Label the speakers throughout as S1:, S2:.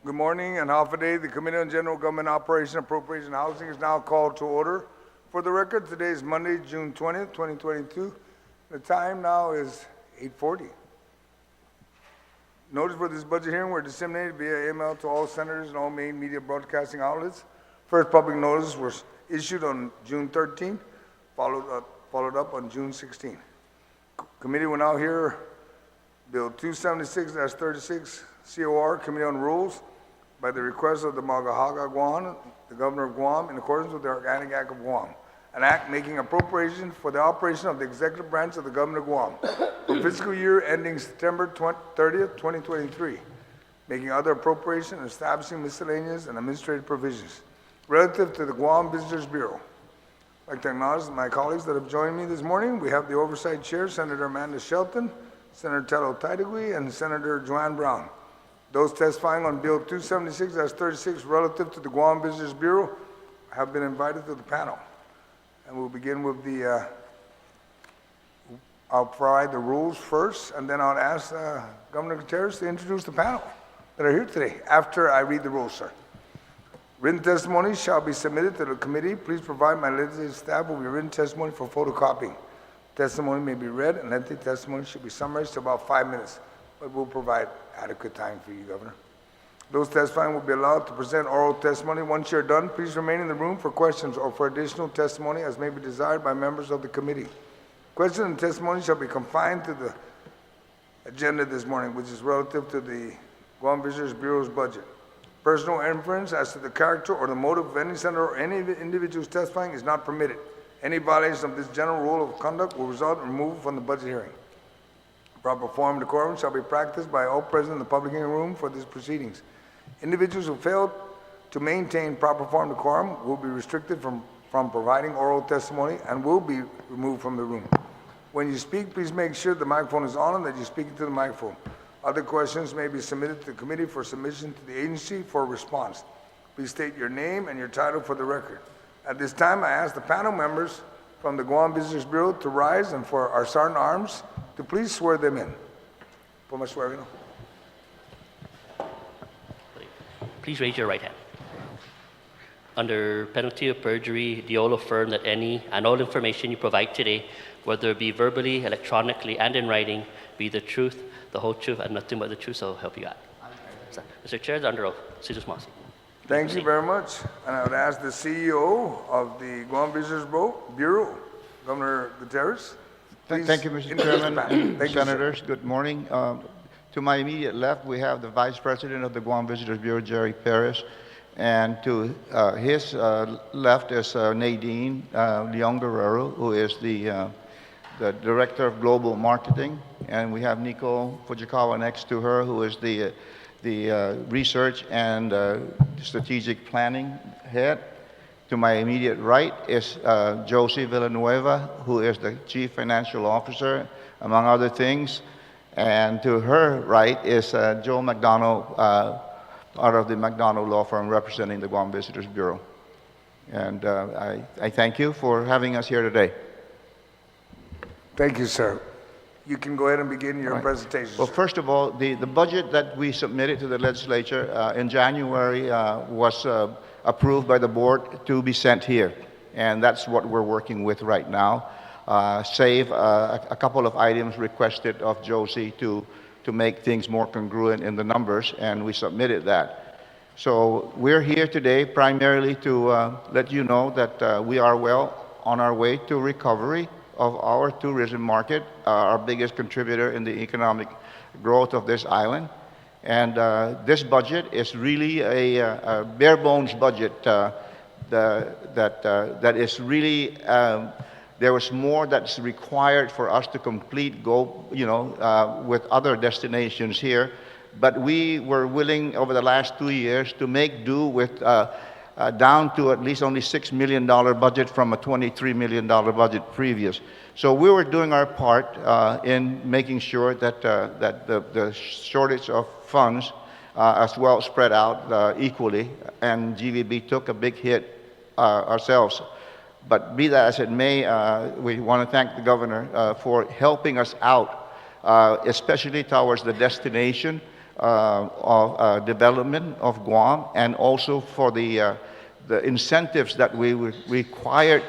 S1: Good morning and half a day. The Committee on General Government Operation, Appropriation, and Housing is now called to order. For the record, today is Monday, June 20th, 2022. The time now is 8:40. Notice for this budget hearing were disseminated via email to all senators and all main media broadcasting outlets. First public notice was issued on June 13th, followed up on June 16th. Committee will now hear Bill 276-36, COR, Committee on Rules, by the request of the I Maga'hågan Guåhan, the Governor of Guam, in accordance with the Organic Act of Guam, an act making appropriation for the operation of the executive branch of the Governor of Guam for fiscal year ending September 30th, 2023, making other appropriation and establishing miscellaneous and administrative provisions relative to the Guam Visitors Bureau. I'd like to acknowledge my colleagues that have joined me this morning. We have the Oversight Chair, Senator Amanda Shelton, Senator Tello Taitagui, and Senator Joanne Brown. Those testifying on Bill 276-36 relative to the Guam Visitors Bureau have been invited to the panel. And we'll begin with the, I'll provide the rules first, and then I'll ask Governor Gutierrez to introduce the panel that are here today after I read the rules, sir. Written testimony shall be submitted to the committee. Please provide my legislative staff with your written testimony for photocopying. Testimony may be read, and lengthy testimony should be summarized to about 5 minutes, but we'll provide adequate time for you, Governor. Those testifying will be allowed to present oral testimony. Once you're done, please remain in the room for questions or for additional testimony as may be desired by members of the committee. Questions and testimony shall be confined to the agenda this morning, which is relative to the Guam Visitors Bureau's budget. Personal inference as to the character or the motive of any senator or any individuals testifying is not permitted. Any violation of this general rule of conduct will result in removal from the budget hearing. Proper form and decorum shall be practiced by all present in the public hearing room for these proceedings. Individuals who fail to maintain proper form and decorum will be restricted from providing oral testimony and will be removed from the room. When you speak, please make sure the microphone is on and that you speak into the microphone. Other questions may be submitted to the committee for submission to the agency for response. Please state your name and your title for the record. At this time, I ask the panel members from the Guam Visitors Bureau to rise and for our Sergeant at Arms to please swear them in.
S2: Please raise your right hand. Under penalty of perjury, do you all affirm that any and all information you provide today, whether it be verbally, electronically, and in writing, be the truth, the whole truth, and nothing but the truth, so help you God? Mr. Chair, is under oath. Caesar's Mossy.
S1: Thank you very much. And I would ask the CEO of the Guam Visitors Bureau, Governor Gutierrez.
S3: Thank you, Mr. Chairman. Senators, good morning. To my immediate left, we have the Vice President of the Guam Visitors Bureau, Jerry Perez. And to his left is Nadine Leon Guerrero, who is the Director of Global Marketing. And we have Nico Fujikawa next to her, who is the Research and Strategic Planning Head. To my immediate right is Josie Villanueva, who is the Chief Financial Officer, among other things. And to her right is Joe McDonald, out of the McDonald Law Firm representing the Guam Visitors Bureau. And I thank you for having us here today.
S1: Thank you, sir. You can go ahead and begin your presentation.
S3: Well, first of all, the budget that we submitted to the legislature in January was approved by the board to be sent here. And that's what we're working with right now. Save a couple of items requested of Josie to make things more congruent in the numbers, and we submitted that. So we're here today primarily to let you know that we are well on our way to recovery of our tourism market, our biggest contributor in the economic growth of this island. And this budget is really a bare bones budget that is really, there was more that's required for us to complete with other destinations here. But we were willing over the last 2 years to make do with down to at least only $6 million budget from a $23 million budget previous. So we were doing our part in making sure that the shortage of funds as well spread out equally, and GVB took a big hit ourselves. But be that as it may, we want to thank the governor for helping us out, especially towards the destination of development of Guam, and also for the incentives that we were required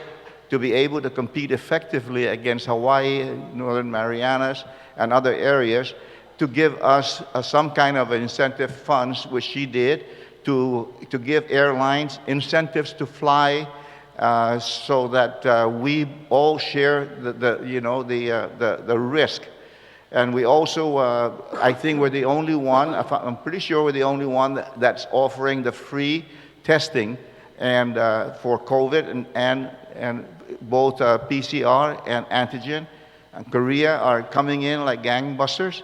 S3: to be able to compete effectively against Hawaii, Northern Marianas, and other areas, to give us some kind of incentive funds, which she did, to give airlines incentives to fly, so that we all share the risk. And we also, I think we're the only one, I'm pretty sure we're the only one that's offering the free testing and for COVID and both PCR and antigen. And Korea are coming in like gangbusters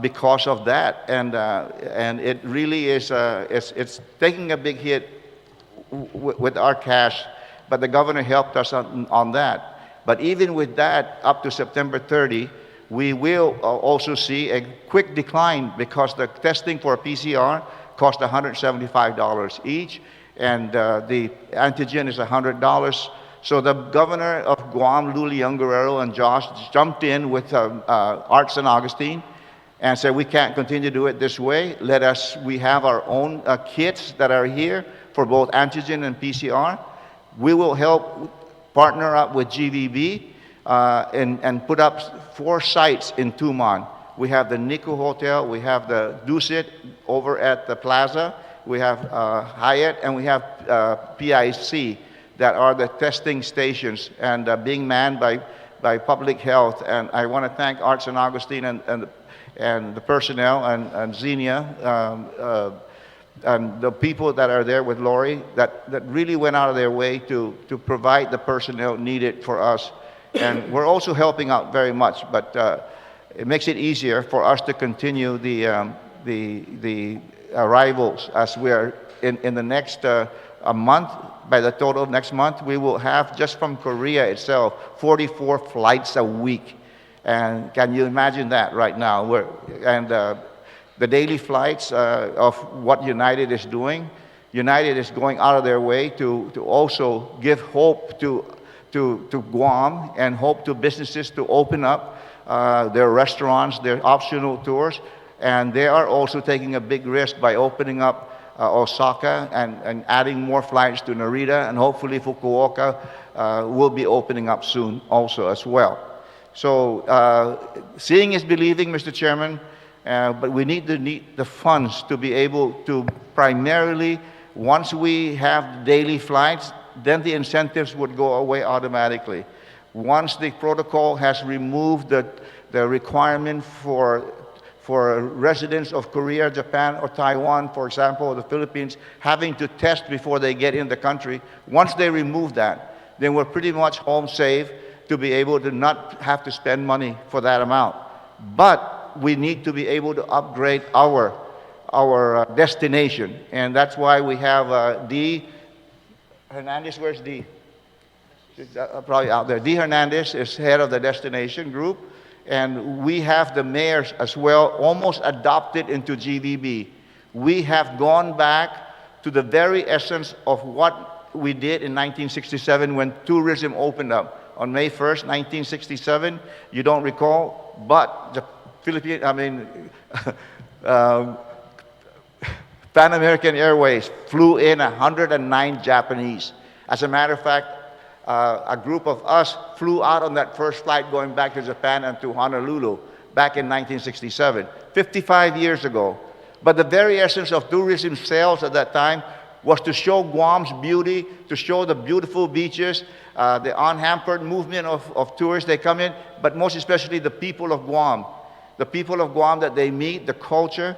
S3: because of that, and it really is it's taking a big hit with our cash, but the governor helped us on that. But even with that, up to September 30, we will also see a quick decline, because the testing for a PCR cost $175 each, and the antigen is $100. So the governor of Guam, Luliang Guerrero, and Josh jumped in with Arts and Agustin and said, we can't continue to do it this way. We have our own kits that are here for both antigen and PCR. We will help partner up with GVB and put up 4 sites in Tumon. We have the Nico Hotel, we have the Dusit over at the Plaza, we have Hyatt, and we have PIC, that are the testing stations, and being manned by public health. And I want to thank Arts and Agustin and the personnel and Xenia and the people that are there with Lori that really went out of their way to provide the personnel needed for us. And we're also helping out very much, but it makes it easier for us to continue the arrivals, as we are in the next a month. By the total of next month, we will have, just from Korea itself, 44 flights a week. And can you imagine that right now? The daily flights of what United is doing, United is going out of their way to also give hope to Guam, and hope to businesses to open up their restaurants, their optional tours. And they are also taking a big risk by opening up Osaka and adding more flights to Narita, and hopefully Fukuoka will be opening up soon also as well. So seeing is believing, Mr. Chairman, but we need the funds to be able to primarily, once we have daily flights, then the incentives would go away automatically. Once the protocol has removed the requirement for residents of Korea, Japan, or Taiwan, for example, or the Philippines, having to test before they get in the country, once they remove that, then we're pretty much home safe to be able to not have to spend money for that amount. But we need to be able to upgrade our destination, and that's why we have D. Hernandez. Where's D? She's probably out there. D. Hernandez is head of the destination group. And we have the mayors as well almost adopted into GVB. We have gone back to the very essence of what we did in 1967 when tourism opened up. On May 1st, 1967, you don't recall, but the Pan American Airways flew in 109 Japanese. As a matter of fact, a group of us flew out on that first flight going back to Japan and to Honolulu back in 1967, 55 years ago. But the very essence of tourism sales at that time was to show Guam's beauty, to show the beautiful beaches, the unhampered movement of tourists. They come in, but most especially the people of Guam. The people of Guam that they meet, the culture,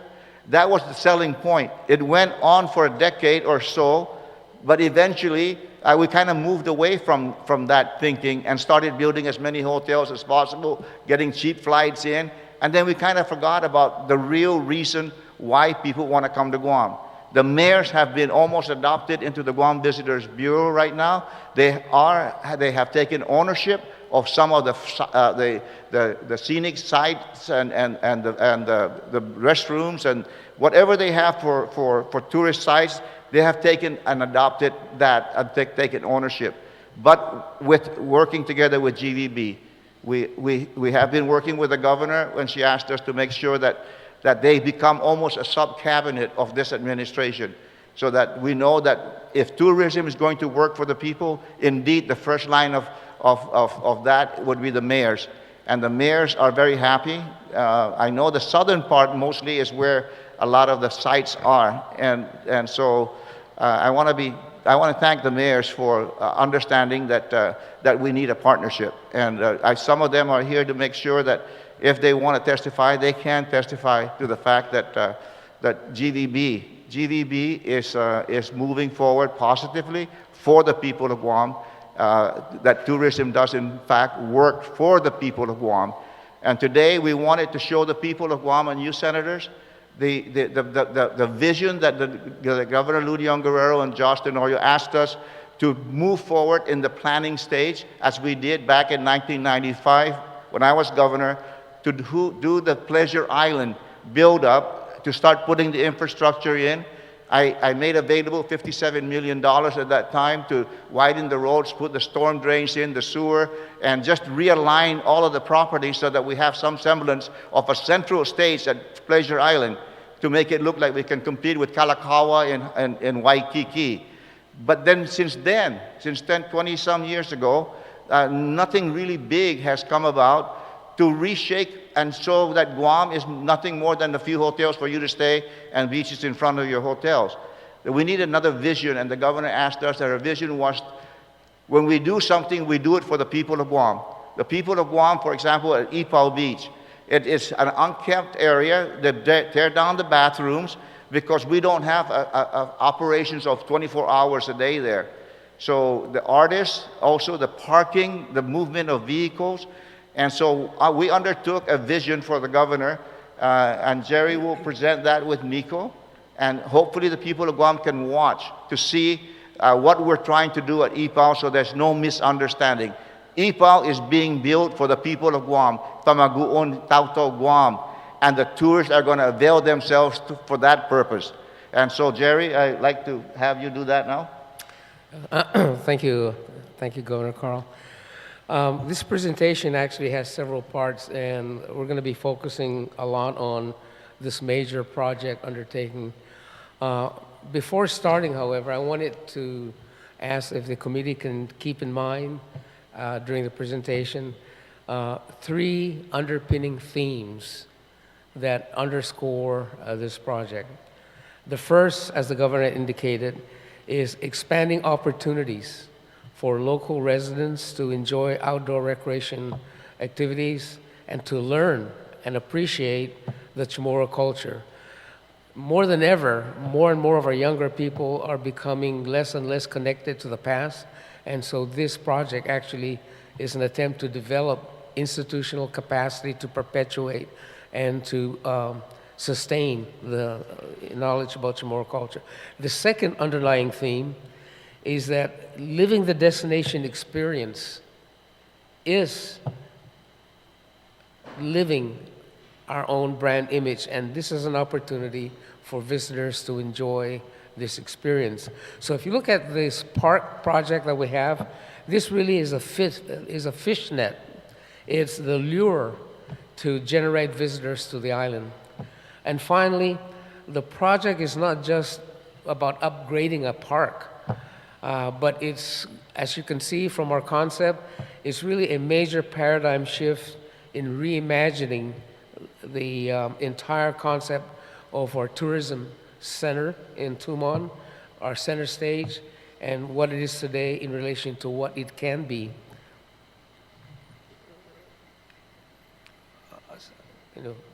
S3: that was the selling point. It went on for a decade or so, but eventually we kind of moved away from that thinking and started building as many hotels as possible, getting cheap flights in, and then we kind of forgot about the real reason why people want to come to Guam. The mayors have been almost adopted into the Guam Visitors Bureau right now. They have taken ownership of some of the scenic sites and the restrooms and whatever they have for tourist sites. They have taken and adopted that and taken ownership. But with working together with GVB, we have been working with the governor when she asked us to make sure that that they become almost a sub-cabinet of this administration, so that we know that if tourism is going to work for the people, indeed the first line of that would be the mayors. And the mayors are very happy. I know the southern part mostly is where a lot of the sites are. And so I want to thank the mayors for understanding that we need a partnership. And some of them are here to make sure that if they want to testify, they can testify to the fact that GVB is moving forward positively for the people of Guam, that tourism does in fact work for the people of Guam. And today we wanted to show the people of Guam and you senators the vision that the Governor Ludion Guerrero and Josh Tenorio asked us to move forward in the planning stage, as we did back in 1995 when I was governor, to do the Pleasure Island build-up, to start putting the infrastructure in. I made available $57 million at that time to widen the roads, put the storm drains in, the sewer, and just realign all of the properties so that we have some semblance of a central stage at Pleasure Island to make it look like we can compete with Kalakaua and Waikiki. But then since then, 20-some years ago, nothing really big has come about to reshake and show that Guam is nothing more than a few hotels for you to stay and beaches in front of your hotels. We need another vision, and the governor asked us that our vision was, when we do something, we do it for the people of Guam. The people of Guam, for example, at Ipao Beach, it is an unkempt area. They tear down the bathrooms because we don't have operations of 24 hours a day there. So the artists, also the parking, the movement of vehicles. And so we undertook a vision for the governor, and Jerry will present that with Nico. And hopefully the people of Guam can watch to see what we're trying to do at Ipao, so there's no misunderstanding. Ipao is being built for the people of Guam, Tamaguon, Tauto, Guam, and the tourists are going to avail themselves for that purpose. And so, Jerry, I'd like to have you do that now.
S4: Thank you, Governor Carl. This presentation actually has several parts, and we're going to be focusing a lot on this major project undertaking. Before starting, however, I wanted to ask if the committee can keep in mind during the presentation 3 underpinning themes that underscore this project. The first, as the governor indicated, is expanding opportunities for local residents to enjoy outdoor recreation activities and to learn and appreciate the Chamorro culture. More than ever, more and more of our younger people are becoming less and less connected to the past, and so this project actually is an attempt to develop institutional capacity to perpetuate and to sustain the knowledge about Chamorro culture. The second underlying theme is that living the destination experience is living our own brand image, and this is an opportunity for visitors to enjoy this experience. So if you look at this park project that we have, this really is a fishnet. It's the lure to generate visitors to the island. And finally, the project is not just about upgrading a park, but it's, as you can see from our concept, it's really a major paradigm shift in reimagining the entire concept of our tourism center in Tumon, our center stage, and what it is today in relation to what it can be.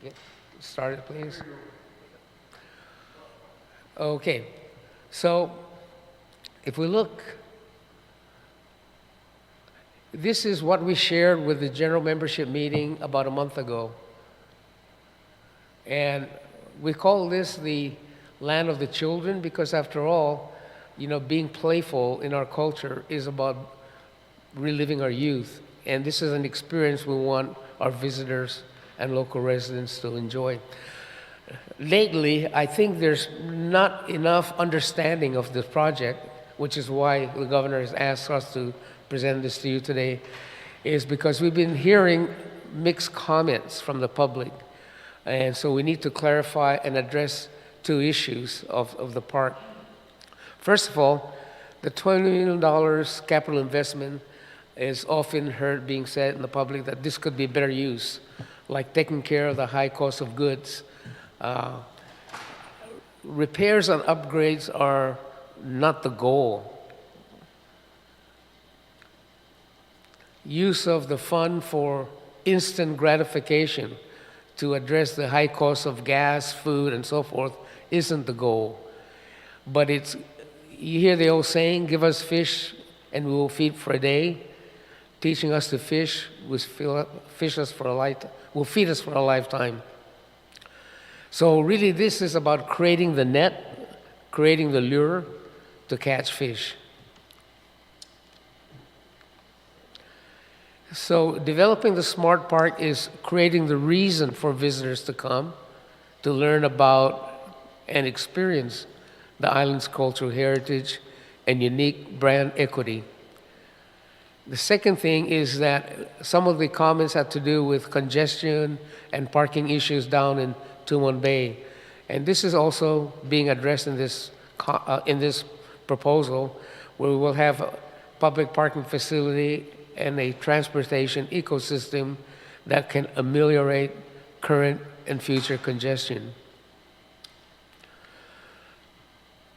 S4: Get started, please. Okay, so if we look, this is what we shared with the general membership meeting about a month ago. And we call this the land of the children because, after all, being playful in our culture is about reliving our youth. And this is an experience we want our visitors and local residents to enjoy. Lately, I think there's not enough understanding of this project, which is why the governor has asked us to present this to you today, is because we've been hearing mixed comments from the public. And so we need to clarify and address two issues of the park. First of all, the $20 million capital investment is often heard being said in the public that this could be better use, like taking care of the high cost of goods. Repairs and upgrades are not the goal. Use of the fund for instant gratification to address the high cost of gas, food, and so forth isn't the goal. But it's, you hear the old saying, give us fish and we will feed for a day. Teaching us to fish will feed us for a lifetime. So really this is about creating the net, creating the lure to catch fish. So developing the smart park is creating the reason for visitors to come, to learn about and experience the island's cultural heritage and unique brand equity. The second thing is that some of the comments had to do with congestion and parking issues down in Tumon Bay. And this is also being addressed in this proposal, where we will have a public parking facility and a transportation ecosystem that can ameliorate current and future congestion.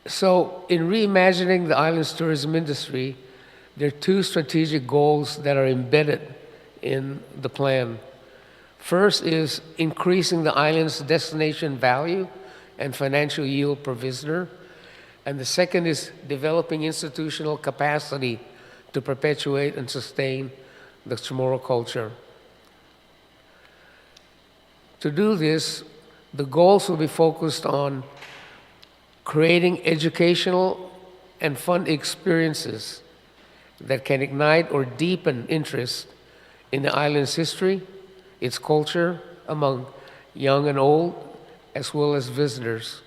S4: So in reimagining the island's tourism industry, there are two strategic goals that are embedded in the plan. First is increasing the island's destination value and financial yield per visitor. And the second is developing institutional capacity to perpetuate and sustain the Chamorro culture. To do this, the goals will be focused on creating educational and fun experiences that can ignite or deepen interest in the island's history, its culture among young and old, as well as visitors.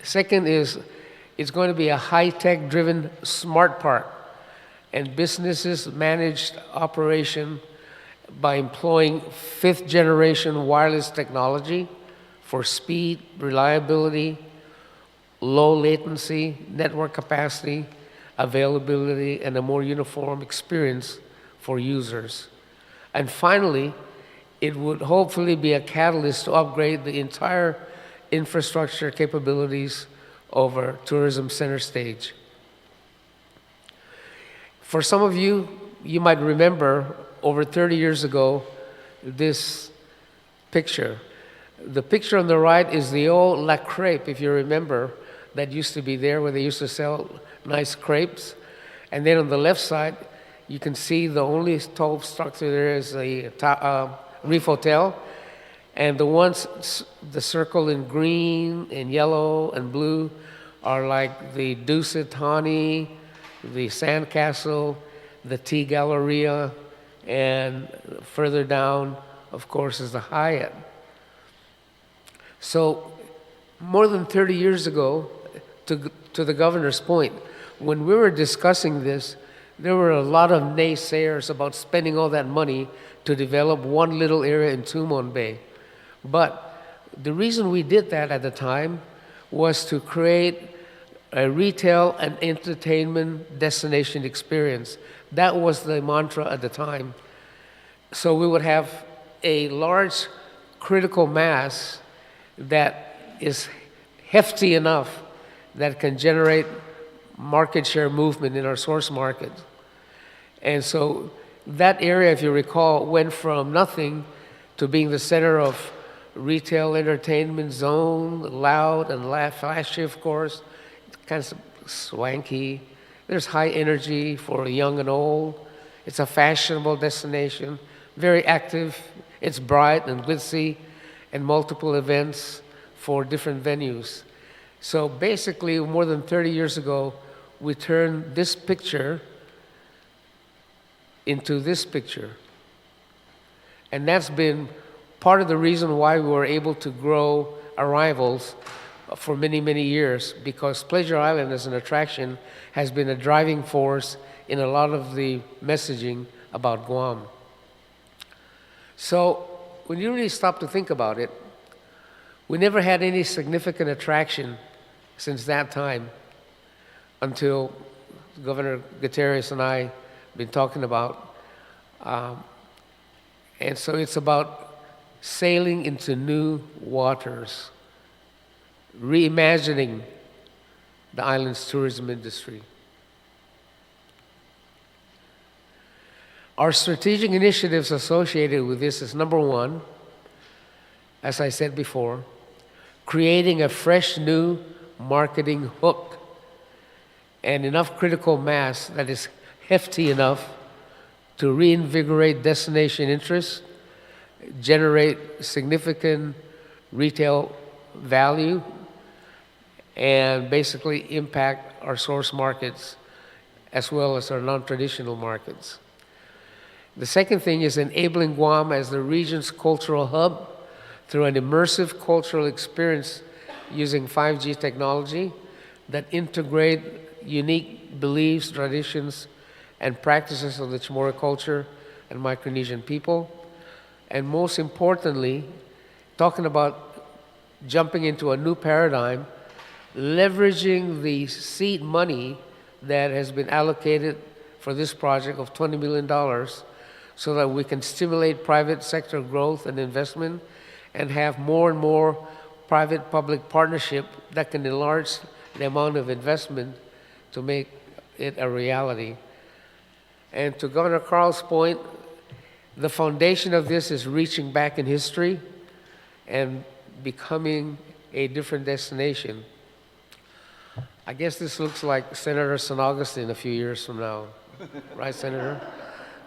S4: Second is, it's going to be a high-tech driven smart park and businesses managed operation by employing fifth-generation wireless technology for speed, reliability, low latency, network capacity, availability, and a more uniform experience for users. And finally, it would hopefully be a catalyst to upgrade the entire infrastructure capabilities of our tourism center stage. For some of you, you might remember over 30 years ago this picture. The picture on the right is the old La Crepe, if you remember, that used to be there where they used to sell nice crepes. And then on the left side, you can see the only tall structure there is a Reef Hotel. And the ones, the circle in green and yellow and blue are like the Dusit Honey, the Sandcastle, the Tea Galleria, and further down, of course, is the Hyatt. So more than 30 years ago, to the governor's point, when we were discussing this, there were a lot of naysayers about spending all that money to develop one little area in Tumon Bay. But the reason we did that at the time was to create a retail and entertainment destination experience. That was the mantra at the time. So we would have a large critical mass that is hefty enough that can generate market share movement in our source market. And so that area, if you recall, went from nothing to being the center of retail entertainment zone, loud and flashy, of course, kind of swanky. There's high energy for young and old. It's a fashionable destination, very active. It's bright and glitzy, and multiple events for different venues. So basically, more than 30 years ago, we turned this picture into this picture. And that's been part of the reason why we were able to grow arrivals for many, many years, because Pleasure Island as an attraction has been a driving force in a lot of the messaging about Guam. So when you really stop to think about it, we never had any significant attraction since that time until Governor Gutierrez and I been talking about. And so it's about sailing into new waters, reimagining the island's tourism industry. Our strategic initiatives associated with this is number one, as I said before, creating a fresh new marketing hook and enough critical mass that is hefty enough to reinvigorate destination interest, generate significant retail value, and basically impact our source markets as well as our non-traditional markets. The second thing is enabling Guam as the region's cultural hub through an immersive cultural experience using 5G technology that integrate unique beliefs, traditions, and practices of the Chamorro culture and Micronesian people. And most importantly, talking about jumping into a new paradigm, leveraging the seed money that has been allocated for this project of $20 million so that we can stimulate private sector growth and investment and have more and more private-public partnership that can enlarge the amount of investment to make it a reality. And to Governor Carl's point, the foundation of this is reaching back in history and becoming a different destination. I guess this looks like Senator San Agustin a few years from now. Right, Senator?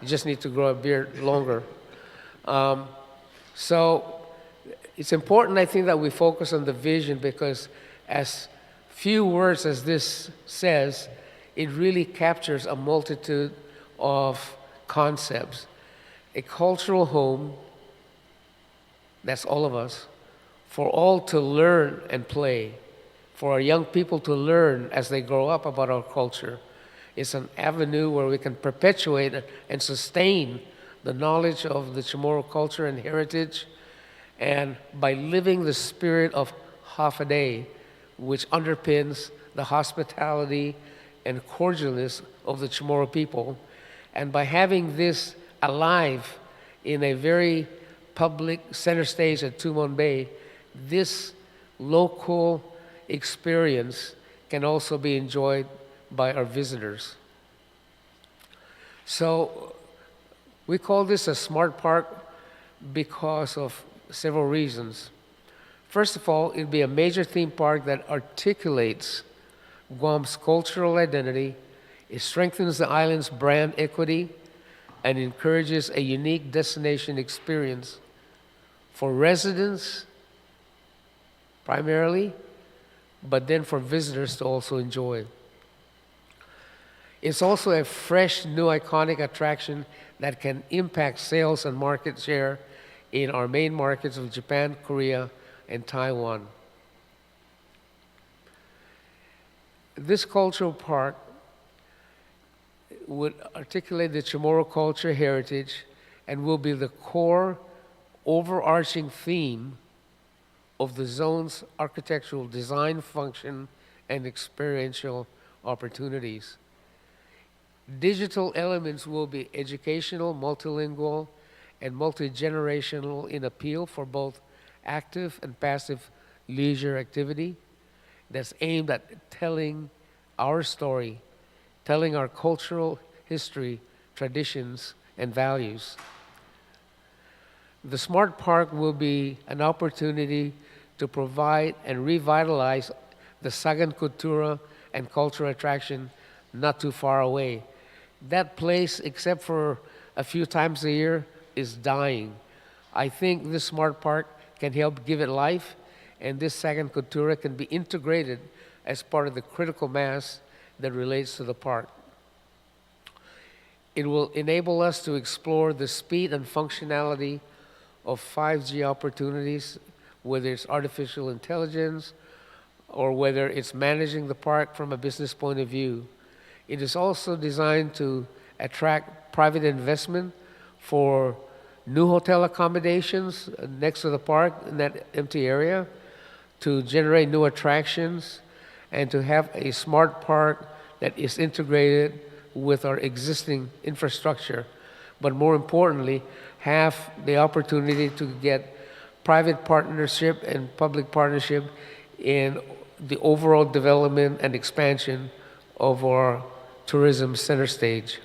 S4: You just need to grow a beard longer. So it's important, I think, that we focus on the vision because as few words as this says, it really captures a multitude of concepts. A cultural home, that's all of us, for all to learn and play, for our young people to learn as they grow up about our culture. It's an avenue where we can perpetuate and sustain the knowledge of the Chamorro culture and heritage, and by living the spirit of half a day, which underpins the hospitality and cordialness of the Chamorro people, and by having this alive in a very public center stage at Tumon Bay, this local experience can also be enjoyed by our visitors. So we call this a smart park because of several reasons. First of all, it'd be a major theme park that articulates Guam's cultural identity. It strengthens the island's brand equity and encourages a unique destination experience for residents primarily, but then for visitors to also enjoy. It's also a fresh, new, iconic attraction that can impact sales and market share in our main markets of Japan, Korea, and Taiwan. This cultural park would articulate the Chamorro culture heritage and will be the core overarching theme of the zone's architectural design, function, and experiential opportunities. Digital elements will be educational, multilingual, and multi-generational in appeal for both active and passive leisure activity that's aimed at telling our story, telling our cultural history, traditions, and values. The Smart Park will be an opportunity to provide and revitalize the Sagan Cultura and cultural attraction not too far away. That place, except for a few times a year, is dying. I think this Smart Park can help give it life, and this Sagan Cultura can be integrated as part of the critical mass that relates to the park. It will enable us to explore the speed and functionality of 5G opportunities, whether it's artificial intelligence or whether it's managing the park from a business point of view. It is also designed to attract private investment for new hotel accommodations next to the park in that empty area, to generate new attractions, and to have a smart park that is integrated with our existing infrastructure. But more importantly, have the opportunity to get private partnership and public partnership in the overall development and expansion of our tourism center stage.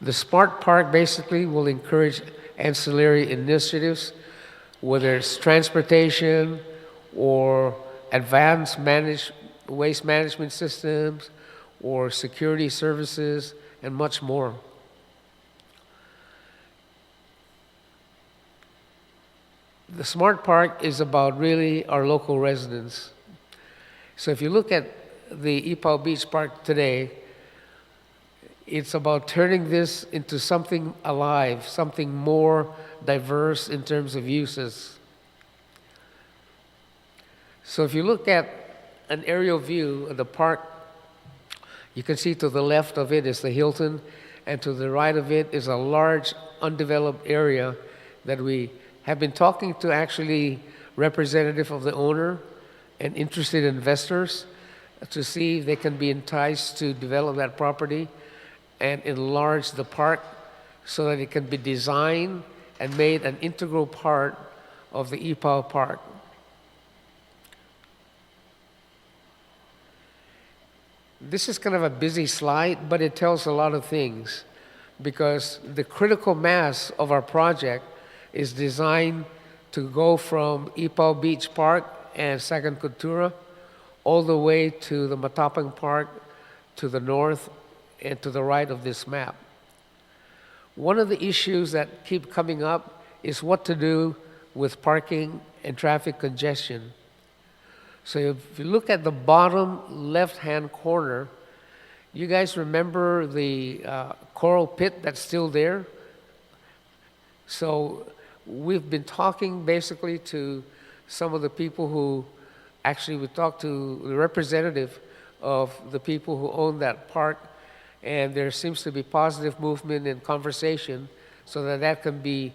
S4: The Smart Park basically will encourage ancillary initiatives, whether it's transportation or advanced waste management systems or security services and much more. The Smart Park is about really our local residents. So if you look at the Ipaw Beach Park today, it's about turning this into something alive, something more diverse in terms of uses. So if you look at an aerial view of the park, you can see to the left of it is the Hilton, and to the right of it is a large undeveloped area that we have been talking to actually representative of the owner and interested investors to see if they can be enticed to develop that property and enlarge the park so that it can be designed and made an integral part of the Ipaw Park. This is kind of a busy slide, but it tells a lot of things because the critical mass of our project is designed to go from Ipaw Beach Park and Second Cultura all the way to the Matapang Park to the north and to the right of this map. One of the issues that keep coming up is what to do with parking and traffic congestion. So if you look at the bottom left-hand corner, you guys remember the coral pit that's still there? So we've been talking basically to some of the people who, actually we talked to the representative of the people who own that park, and there seems to be positive movement and conversation so that that can be,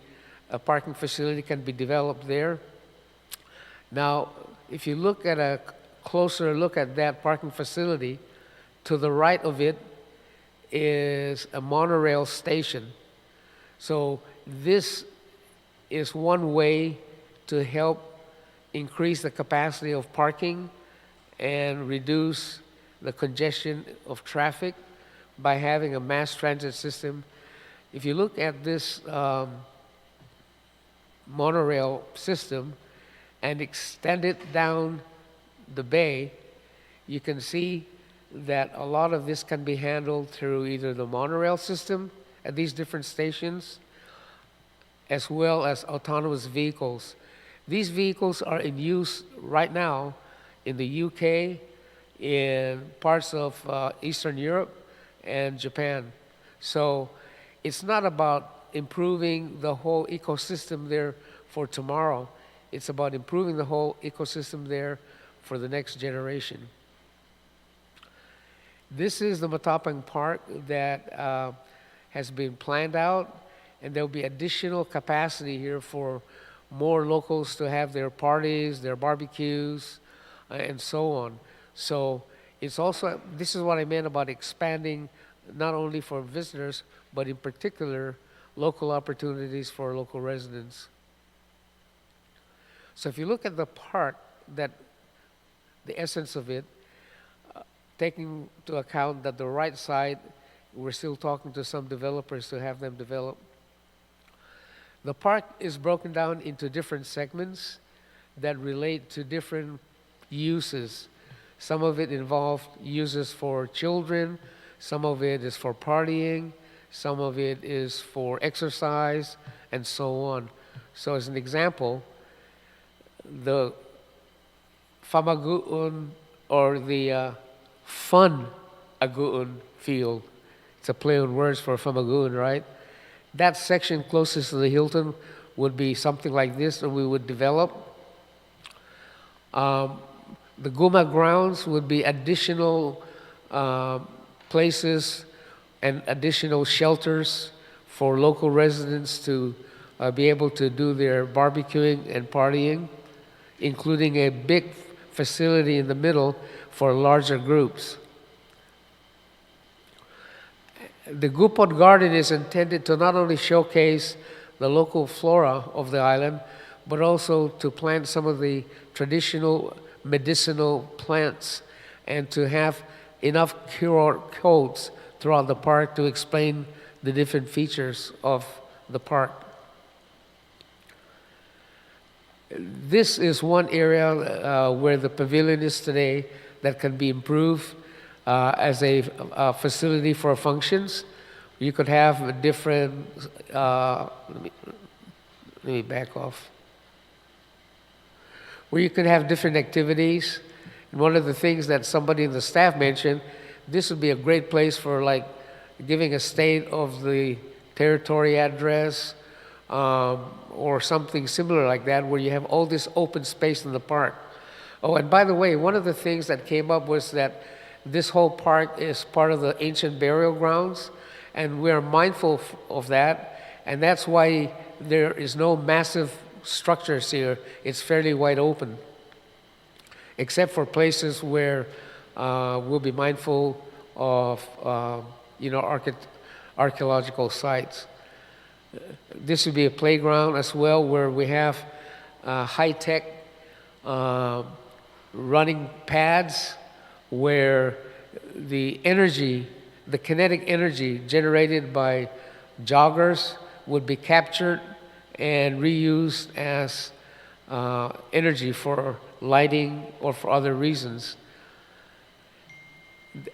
S4: a parking facility can be developed there. Now, if you look at a closer look at that parking facility, to the right of it is a monorail station. So this is one way to help increase the capacity of parking and reduce the congestion of traffic by having a mass transit system. If you look at this monorail system and extend it down the bay, you can see that a lot of this can be handled through either the monorail system at these different stations, as well as autonomous vehicles. These vehicles are in use right now in the UK, in parts of Eastern Europe and Japan. So it's not about improving the whole ecosystem there for tomorrow. It's about improving the whole ecosystem there for the next generation. This is the Matapang Park that has been planned out, and there'll be additional capacity here for more locals to have their parties, their barbecues, and so on. So it's also, this is what I meant about expanding not only for visitors, but in particular, local opportunities for local residents. So if you look at the park, that the essence of it, taking into account that the right side, we're still talking to some developers to have them develop. The park is broken down into different segments that relate to different uses. Some of it involved uses for children, some of it is for partying, some of it is for exercise, and so on. So as an example, the Famaga'hågan, or the Fun Aga'hågan field, it's a play on words for Famaga'hågan, right? That section closest to the Hilton would be something like this, and we would develop. The Guma grounds would be additional places and additional shelters for local residents to be able to do their barbecuing and partying, including a big facility in the middle for larger groups. The Guåhan Garden is intended to not only showcase the local flora of the island, but also to plant some of the traditional medicinal plants and to have enough QR codes throughout the park to explain the different features of the park. This is one area where the pavilion is today that can be improved as a facility for functions. You could have different, let me back off. Where you could have different activities. And one of the things that somebody in the staff mentioned, this would be a great place for like giving a state of the territory address, or something similar like that, where you have all this open space in the park. Oh, and by the way, one of the things that came up was that this whole park is part of the ancient burial grounds, and we are mindful of that, and that's why there is no massive structures here. It's fairly wide open, except for places where we'll be mindful of archaeological sites. This would be a playground as well, where we have high-tech running pads where the energy, the kinetic energy generated by joggers would be captured and reused as energy for lighting or for other reasons.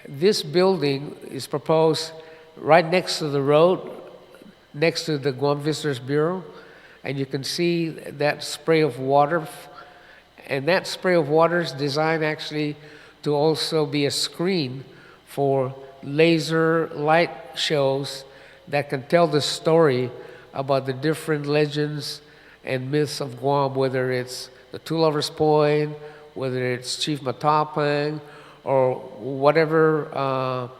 S4: This building is proposed right next to the road, next to the Guam Visitors Bureau, and you can see that spray of water. And that spray of water is designed actually to also be a screen for laser light shows that can tell the story about the different legends and myths of Guam, whether it's the Two Lovers Point, whether it's Chief Matapang, or whatever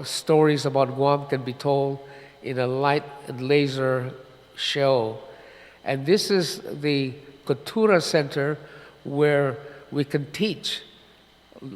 S4: stories about Guam can be told in a light and laser show. And this is the Cultura Center, where we can teach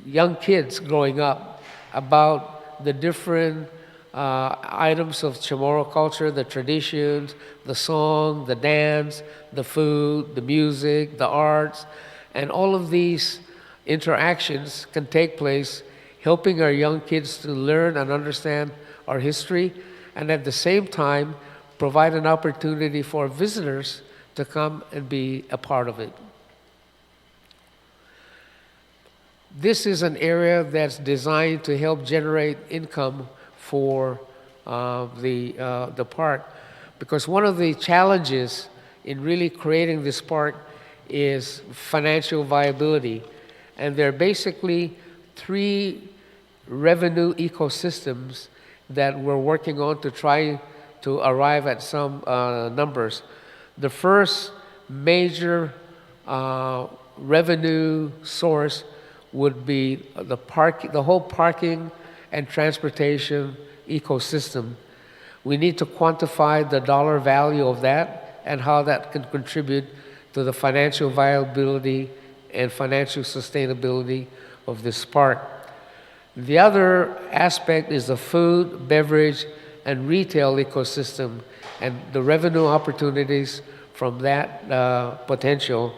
S4: young kids growing up about the different items of Chamorro culture, the traditions, the song, the dance, the food, the music, the arts, and all of these interactions can take place, helping our young kids to learn and understand our history, and at the same time provide an opportunity for visitors to come and be a part of it. This is an area that's designed to help generate income for the park, because one of the challenges in really creating this park is financial viability. And there are basically 3 revenue ecosystems that we're working on to try to arrive at some numbers. The first major revenue source would be the whole parking and transportation ecosystem. We need to quantify the dollar value of that and how that can contribute to the financial viability and financial sustainability of this park. The other aspect is the food, beverage, and retail ecosystem and the revenue opportunities from that potential.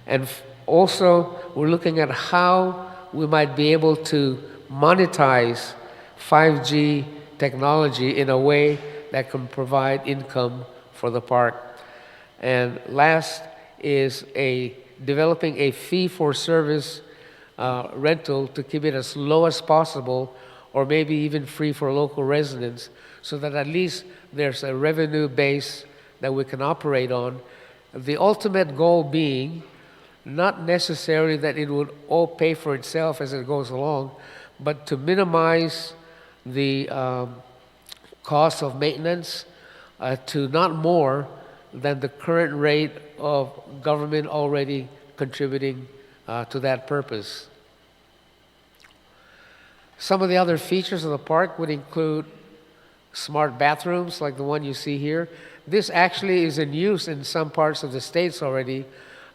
S4: And also, we're looking at how we might be able to monetize 5G technology in a way that can provide income for the park. And last is developing a fee-for-service rental to keep it as low as possible, or maybe even free for local residents, so that at least there's a revenue base that we can operate on. The ultimate goal being not necessarily that it would all pay for itself as it goes along, but to minimize the cost of maintenance to not more than the current rate of government already contributing to that purpose. Some of the other features of the park would include smart bathrooms like the one you see here. This actually is in use in some parts of the states already.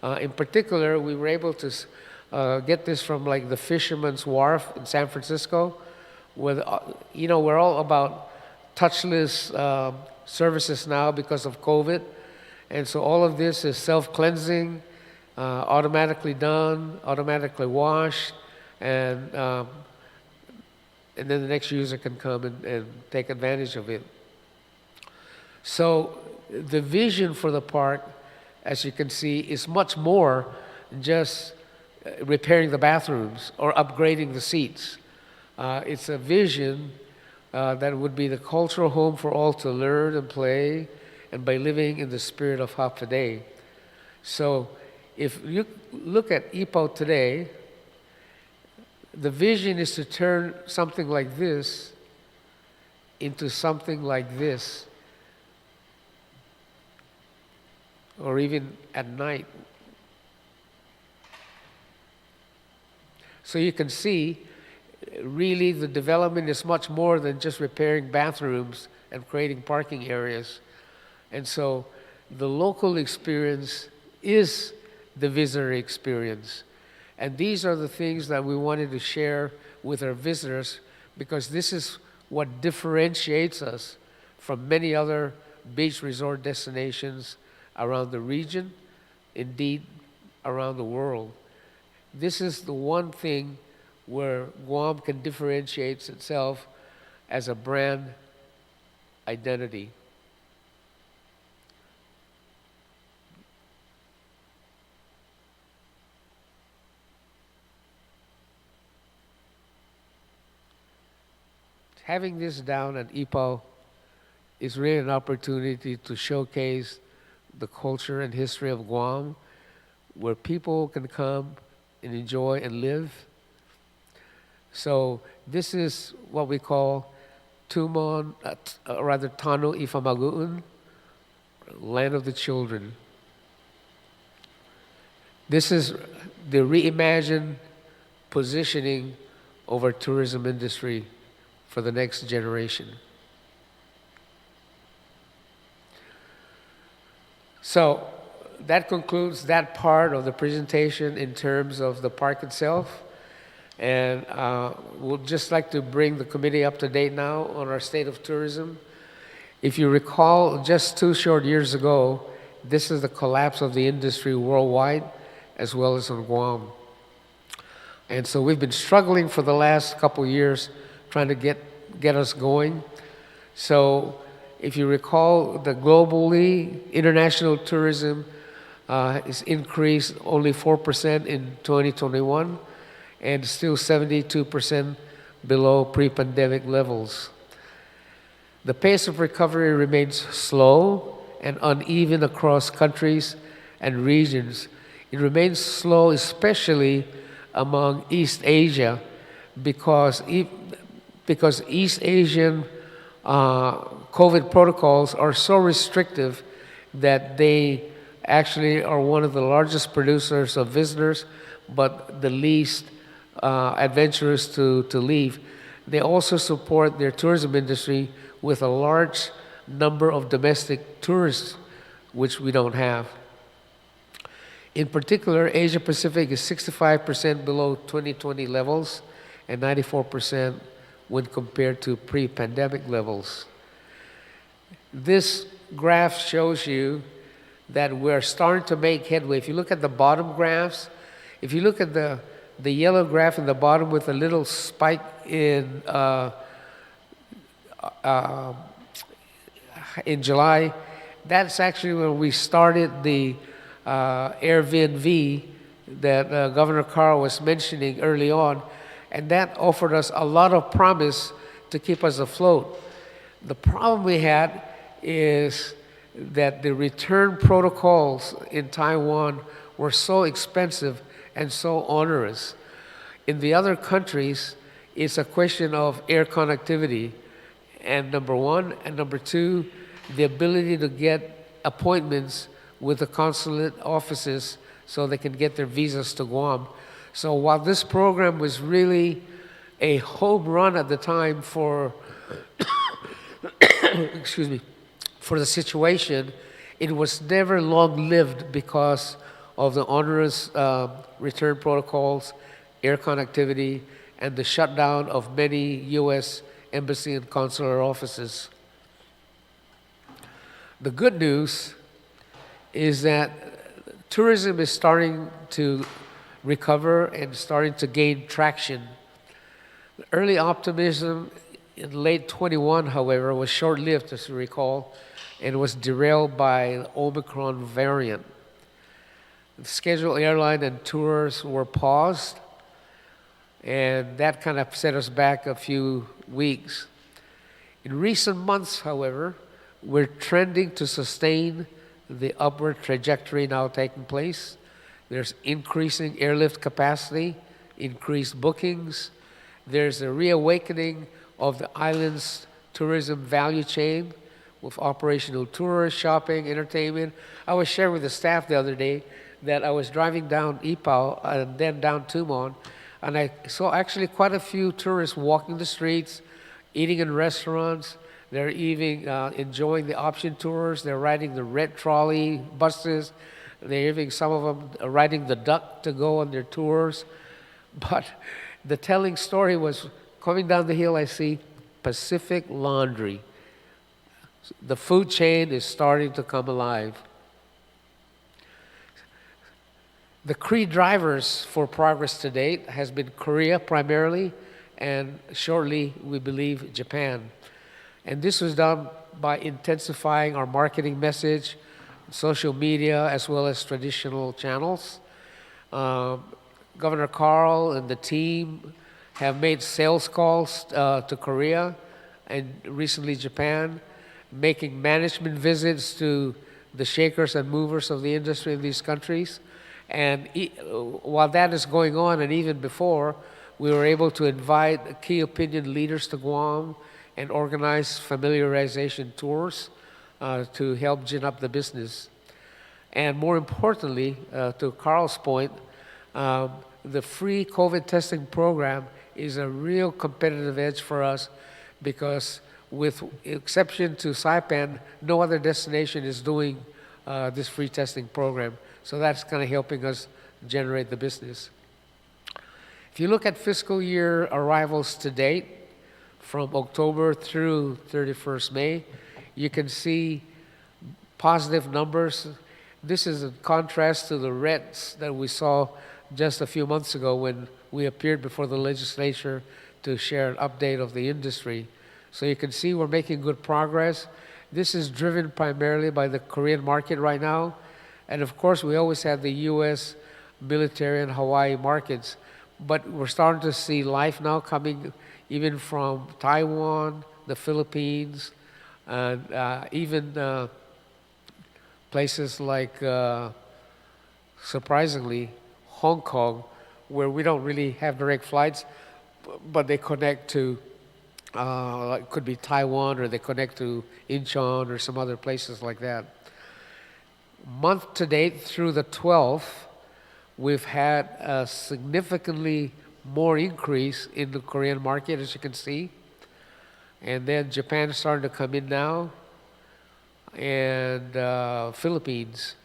S4: In particular, we were able to get this from like the Fisherman's Wharf in San Francisco, where, we're all about touchless services now because of COVID. And so all of this is self-cleansing, automatically done, automatically washed, and then the next user can come and take advantage of it. So the vision for the park, as you can see, is much more than just repairing the bathrooms or upgrading the seats. It's a vision that would be the cultural home for all to learn and play, and by living in the spirit of Hapaday. So if you look at Ipoh today, the vision is to turn something like this into something like this, or even at night. So you can see, really the development is much more than just repairing bathrooms and creating parking areas. And so the local experience is the visitor experience. And these are the things that we wanted to share with our visitors, because this is what differentiates us from many other beach resort destinations around the region, indeed around the world. This is the one thing where Guam can differentiate itself as a brand identity. Having this down at Ipoh is really an opportunity to showcase the culture and history of Guam, where people can come and enjoy and live. So this is what we call Tano Ifa Maga'hågan, land of the children. This is the reimagined positioning of our tourism industry for the next generation. So that concludes that part of the presentation in terms of the park itself. And we'll just like to bring the committee up to date now on our state of tourism. If you recall, just 2 short years ago, this is the collapse of the industry worldwide, as well as on Guam. And so we've been struggling for the last couple years trying to get us going. So if you recall, the globally, international tourism is increased only 4% in 2021, and still 72% below pre-pandemic levels. The pace of recovery remains slow and uneven across countries and regions. It remains slow, especially among East Asia, because East Asian COVID protocols are so restrictive that they actually are one of the largest producers of visitors, but the least adventurous to leave. They also support their tourism industry with a large number of domestic tourists, which we don't have. In particular, Asia Pacific is 65% below 2020 levels and 94% when compared to pre-pandemic levels. This graph shows you that we're starting to make headway. If you look at the bottom graphs, if you look at the yellow graph in the bottom with a little spike in July, that's actually when we started the Airbnb that Governor Carl was mentioning early on, and that offered us a lot of promise to keep us afloat. The problem we had is that the return protocols in Taiwan were so expensive and so onerous. In the other countries, it's a question of air connectivity, and number one, and number two, the ability to get appointments with the consulate offices so they can get their visas to Guam. So while this program was really a home run at the time for excuse me, for the situation, it was never long-lived because of the onerous return protocols, air connectivity, and the shutdown of many U.S. embassy and consular offices. The good news is that tourism is starting to recover and starting to gain traction. The early optimism in late 21, however, was short-lived, as you recall, and was derailed by the Omicron variant. The scheduled airline and tours were paused, and that kind of set us back a few weeks. In recent months, however, we're trending to sustain the upward trajectory now taking place. There's increasing airlift capacity, increased bookings. There's a reawakening of the island's tourism value chain with operational tours, shopping, entertainment. I was sharing with the staff the other day that I was driving down Ipao and then down Tumon, and I saw actually quite a few tourists walking the streets, eating in restaurants. They're even enjoying the option tours. They're riding the red trolley buses. They're even, some of them, riding the duck to go on their tours. But the telling story was, coming down the hill, I see Pacific Laundry. The food chain is starting to come alive. The key drivers for progress to date has been Korea primarily, and shortly, we believe, Japan. And this was done by intensifying our marketing message, social media, as well as traditional channels. Governor Carl and the team have made sales calls to Korea and recently Japan, making management visits to the shakers and movers of the industry in these countries. And while that is going on, and even before, we were able to invite key opinion leaders to Guam and organize familiarization tours to help gin up the business. And more importantly, to Carl's point, the free COVID testing program is a real competitive edge for us because, with exception to Saipan, no other destination is doing this free testing program. So that's kind of helping us generate the business. If you look at fiscal year arrivals to date, from October through 31st May, you can see positive numbers. This is in contrast to the reds that we saw just a few months ago when we appeared before the legislature to share an update of the industry. So you can see we're making good progress. This is driven primarily by the Korean market right now. And of course, we always had the US military and Hawaii markets, but we're starting to see life now coming even from Taiwan, the Philippines, and even places like, surprisingly, Hong Kong, where we don't really have direct flights, but they connect to, like could be Taiwan, or they connect to Incheon or some other places like that. Month to date through the 12th, we've had a significantly more increase in the Korean market, as you can see. And then Japan is starting to come in now, and Philippines.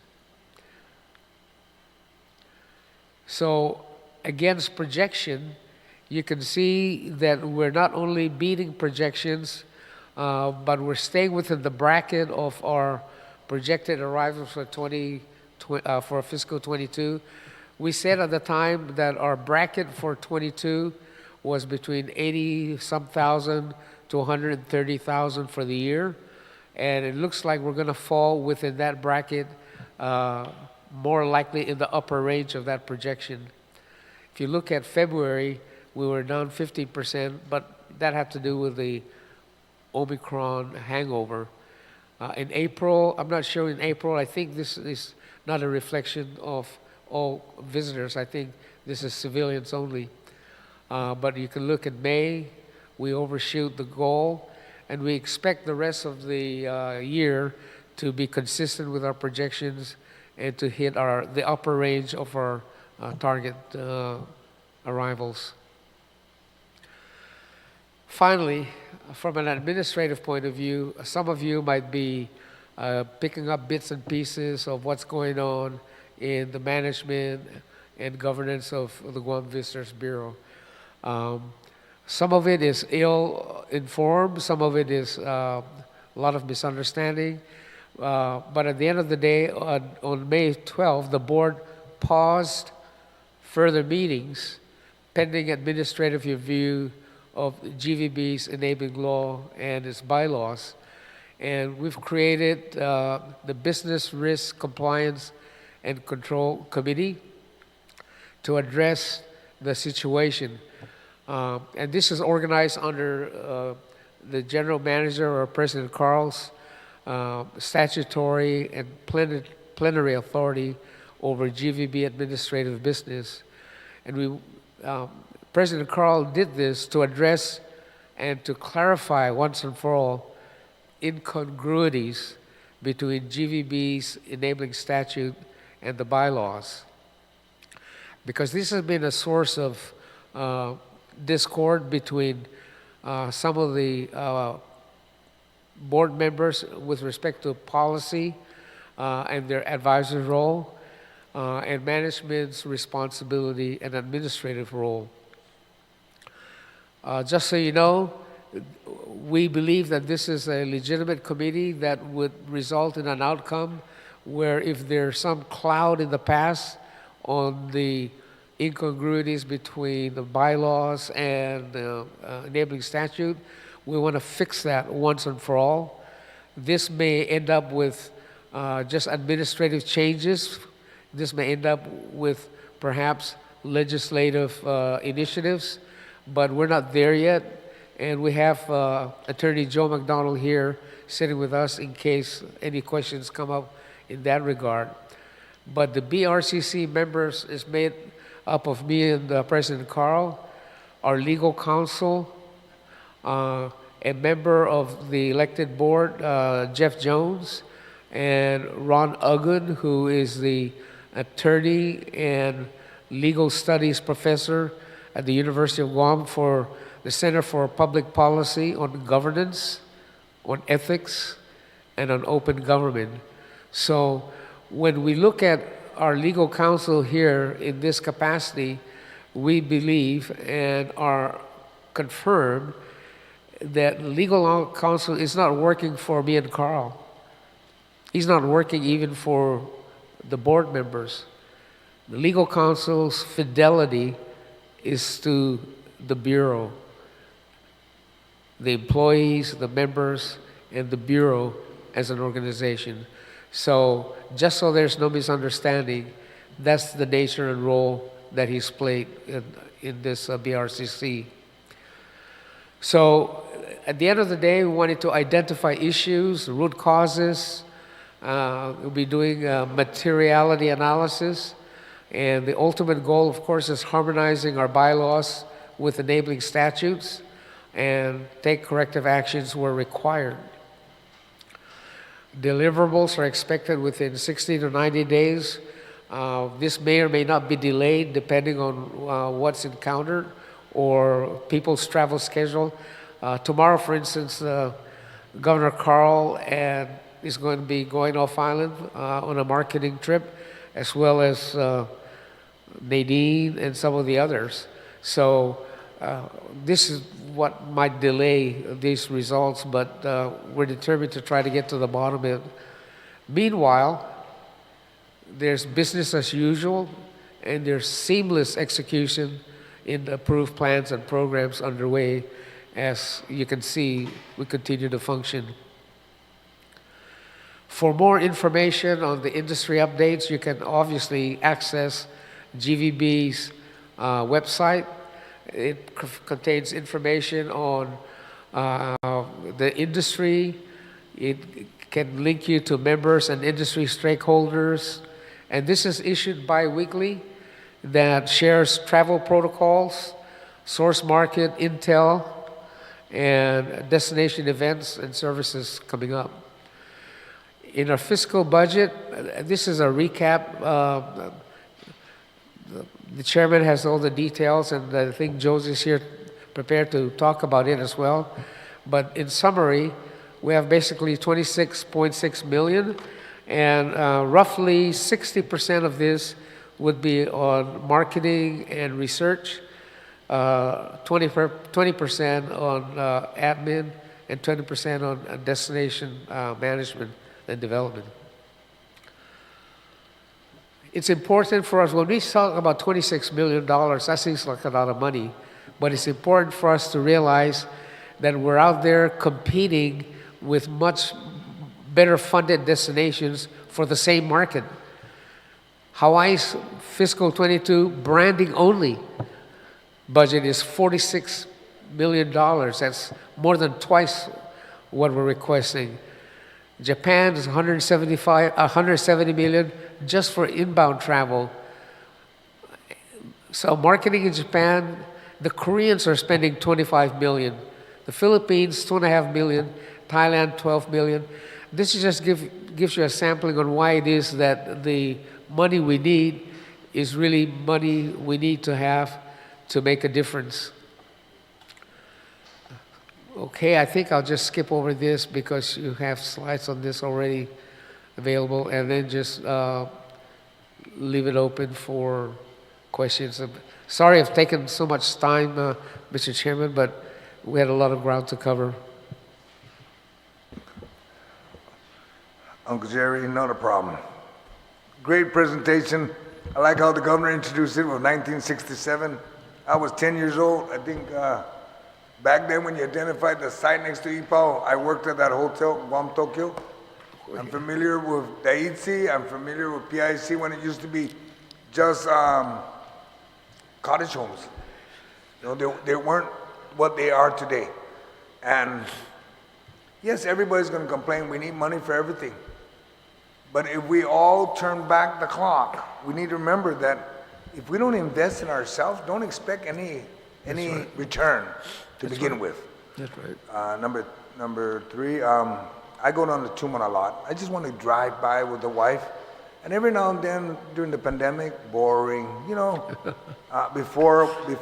S4: So against projection, you can see that we're not only beating projections, but we're staying within the bracket of our projected arrivals for for fiscal 22. We said at the time that our bracket for 22 was between 80-some thousand to 130,000 for the year, and it looks like we're going to fall within that bracket, more likely in the upper range of that projection. If you look at February, we were down 15%, but that had to do with the Omicron hangover. In April, I'm not sure in April, I think this is not a reflection of all visitors. I think this is civilians only. But you can look at May, we overshoot the goal, and we expect the rest of the year to be consistent with our projections and to hit the upper range of our target arrivals. Finally, from an administrative point of view, some of you might be picking up bits and pieces of what's going on in the management and governance of the Guam Visitors Bureau. Some of it is ill-informed, some of it is a lot of misunderstanding. But at the end of the day, on May 12th, the board paused further meetings pending administrative review of GVB's enabling law and its bylaws. And we've created the Business Risk Compliance and Control Committee to address the situation. And this is organized under the General Manager or President Carl's statutory and plenary authority over GVB administrative business. And President Carl did this to address and to clarify once and for all incongruities between GVB's enabling statute and the bylaws. Because this has been a source of discord between some of the board members with respect to policy and their advisory role, and management's responsibility and administrative role. Just so you know, we believe that this is a legitimate committee that would result in an outcome where if there's some cloud in the past on the incongruities between the bylaws and the enabling statute, we want to fix that once and for all. This may end up with just administrative changes. This may end up with perhaps legislative initiatives, but we're not there yet. And we have Attorney Joe McDonald here sitting with us in case any questions come up in that regard. But the BRCC members is made up of me and President Carl, our legal counsel, a member of the elected board, Jeff Jones, and Ron Uggan, who is the attorney and legal studies professor at the University of Guam for the Center for Public Policy on Governance, on Ethics, and on Open Government. So when we look at our legal counsel here in this capacity, we believe and are confirmed that legal counsel is not working for me and Carl. He's not working even for the board members. The legal counsel's fidelity is to the Bureau, the employees, the members, and the Bureau as an organization. So just so there's no misunderstanding, that's the nature and role that he's played in this BRCC. So at the end of the day, we wanted to identify issues, root causes. We'll be doing materiality analysis. And the ultimate goal, of course, is harmonizing our bylaws with enabling statutes and take corrective actions where required. Deliverables are expected within 60 to 90 days. This may or may not be delayed depending on what's encountered or people's travel schedule. Tomorrow, for instance, Governor Carl is going to be going off island on a marketing trip, as well as Nadine and some of the others. So this is what might delay these results, but we're determined to try to get to the bottom of it. Meanwhile, there's business as usual, and there's seamless execution in the approved plans and programs underway. As you can see, we continue to function. For more information on the industry updates, you can obviously access GVB's website. It contains information on the industry. It can link you to members and industry stakeholders. And this is issued bi-weekly that shares travel protocols, source market intel, and destination events and services coming up. In our fiscal budget, this is a recap. The chairman has all the details, and I think Josie's here prepared to talk about it as well. But in summary, we have basically 26.6 million, and roughly 60% of this would be on marketing and research, 20% on admin, and 20% on destination management and development. It's important for us, when we talk about $26 million, that seems like a lot of money, but it's important for us to realize that we're out there competing with much better funded destinations for the same market. Hawaii's fiscal 22 branding only budget is $46 million. That's more than twice what we're requesting. Japan is 170 million just for inbound travel. So marketing in Japan, the Koreans are spending 25 million. The Philippines, 2.5 million. Thailand, 12 million. This is just gives you a sampling on why it is that the money we need is really money we need to have to make a difference. Okay, I think I'll just skip over this because you have slides on this already available, and then just leave it open for questions. Sorry I've taken so much time, Mr. Chairman, but we had a lot of ground to cover.
S1: Uncle Jerry, not a problem. Great presentation. I like how the governor introduced it with 1967. I was 10 years old. I think back then when you identified the site next to IPAO, I worked at that hotel, Guam, Tokyo. I'm familiar with Daiitzi. I'm familiar with PIC when it used to be just cottage homes. You know, they weren't what they are today. And yes, everybody's going to complain. We need money for everything. But if we all turn back the clock, we need to remember that if we don't invest in ourselves, don't expect any return to begin with.
S4: That's right.
S1: Number three, I go down to Tumon a lot. I just want to drive by with the wife. And every now and then during the pandemic, boring, you know. Before the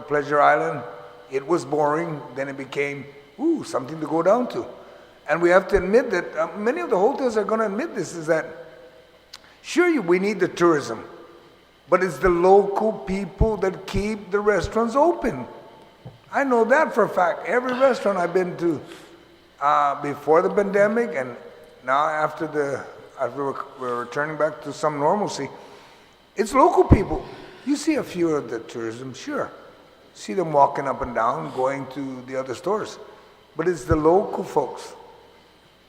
S1: Pleasure Island, it was boring. Then it became, something to go down to. And we have to admit that many of the hotels are going to admit this, is that, sure, we need the tourism, but it's the local people that keep the restaurants open. I know that for a fact. Every restaurant I've been to before the pandemic and now after we're returning back to some normalcy, it's local people. You see a few of the tourism, sure. See them walking up and down, going to the other stores. But it's the local folks.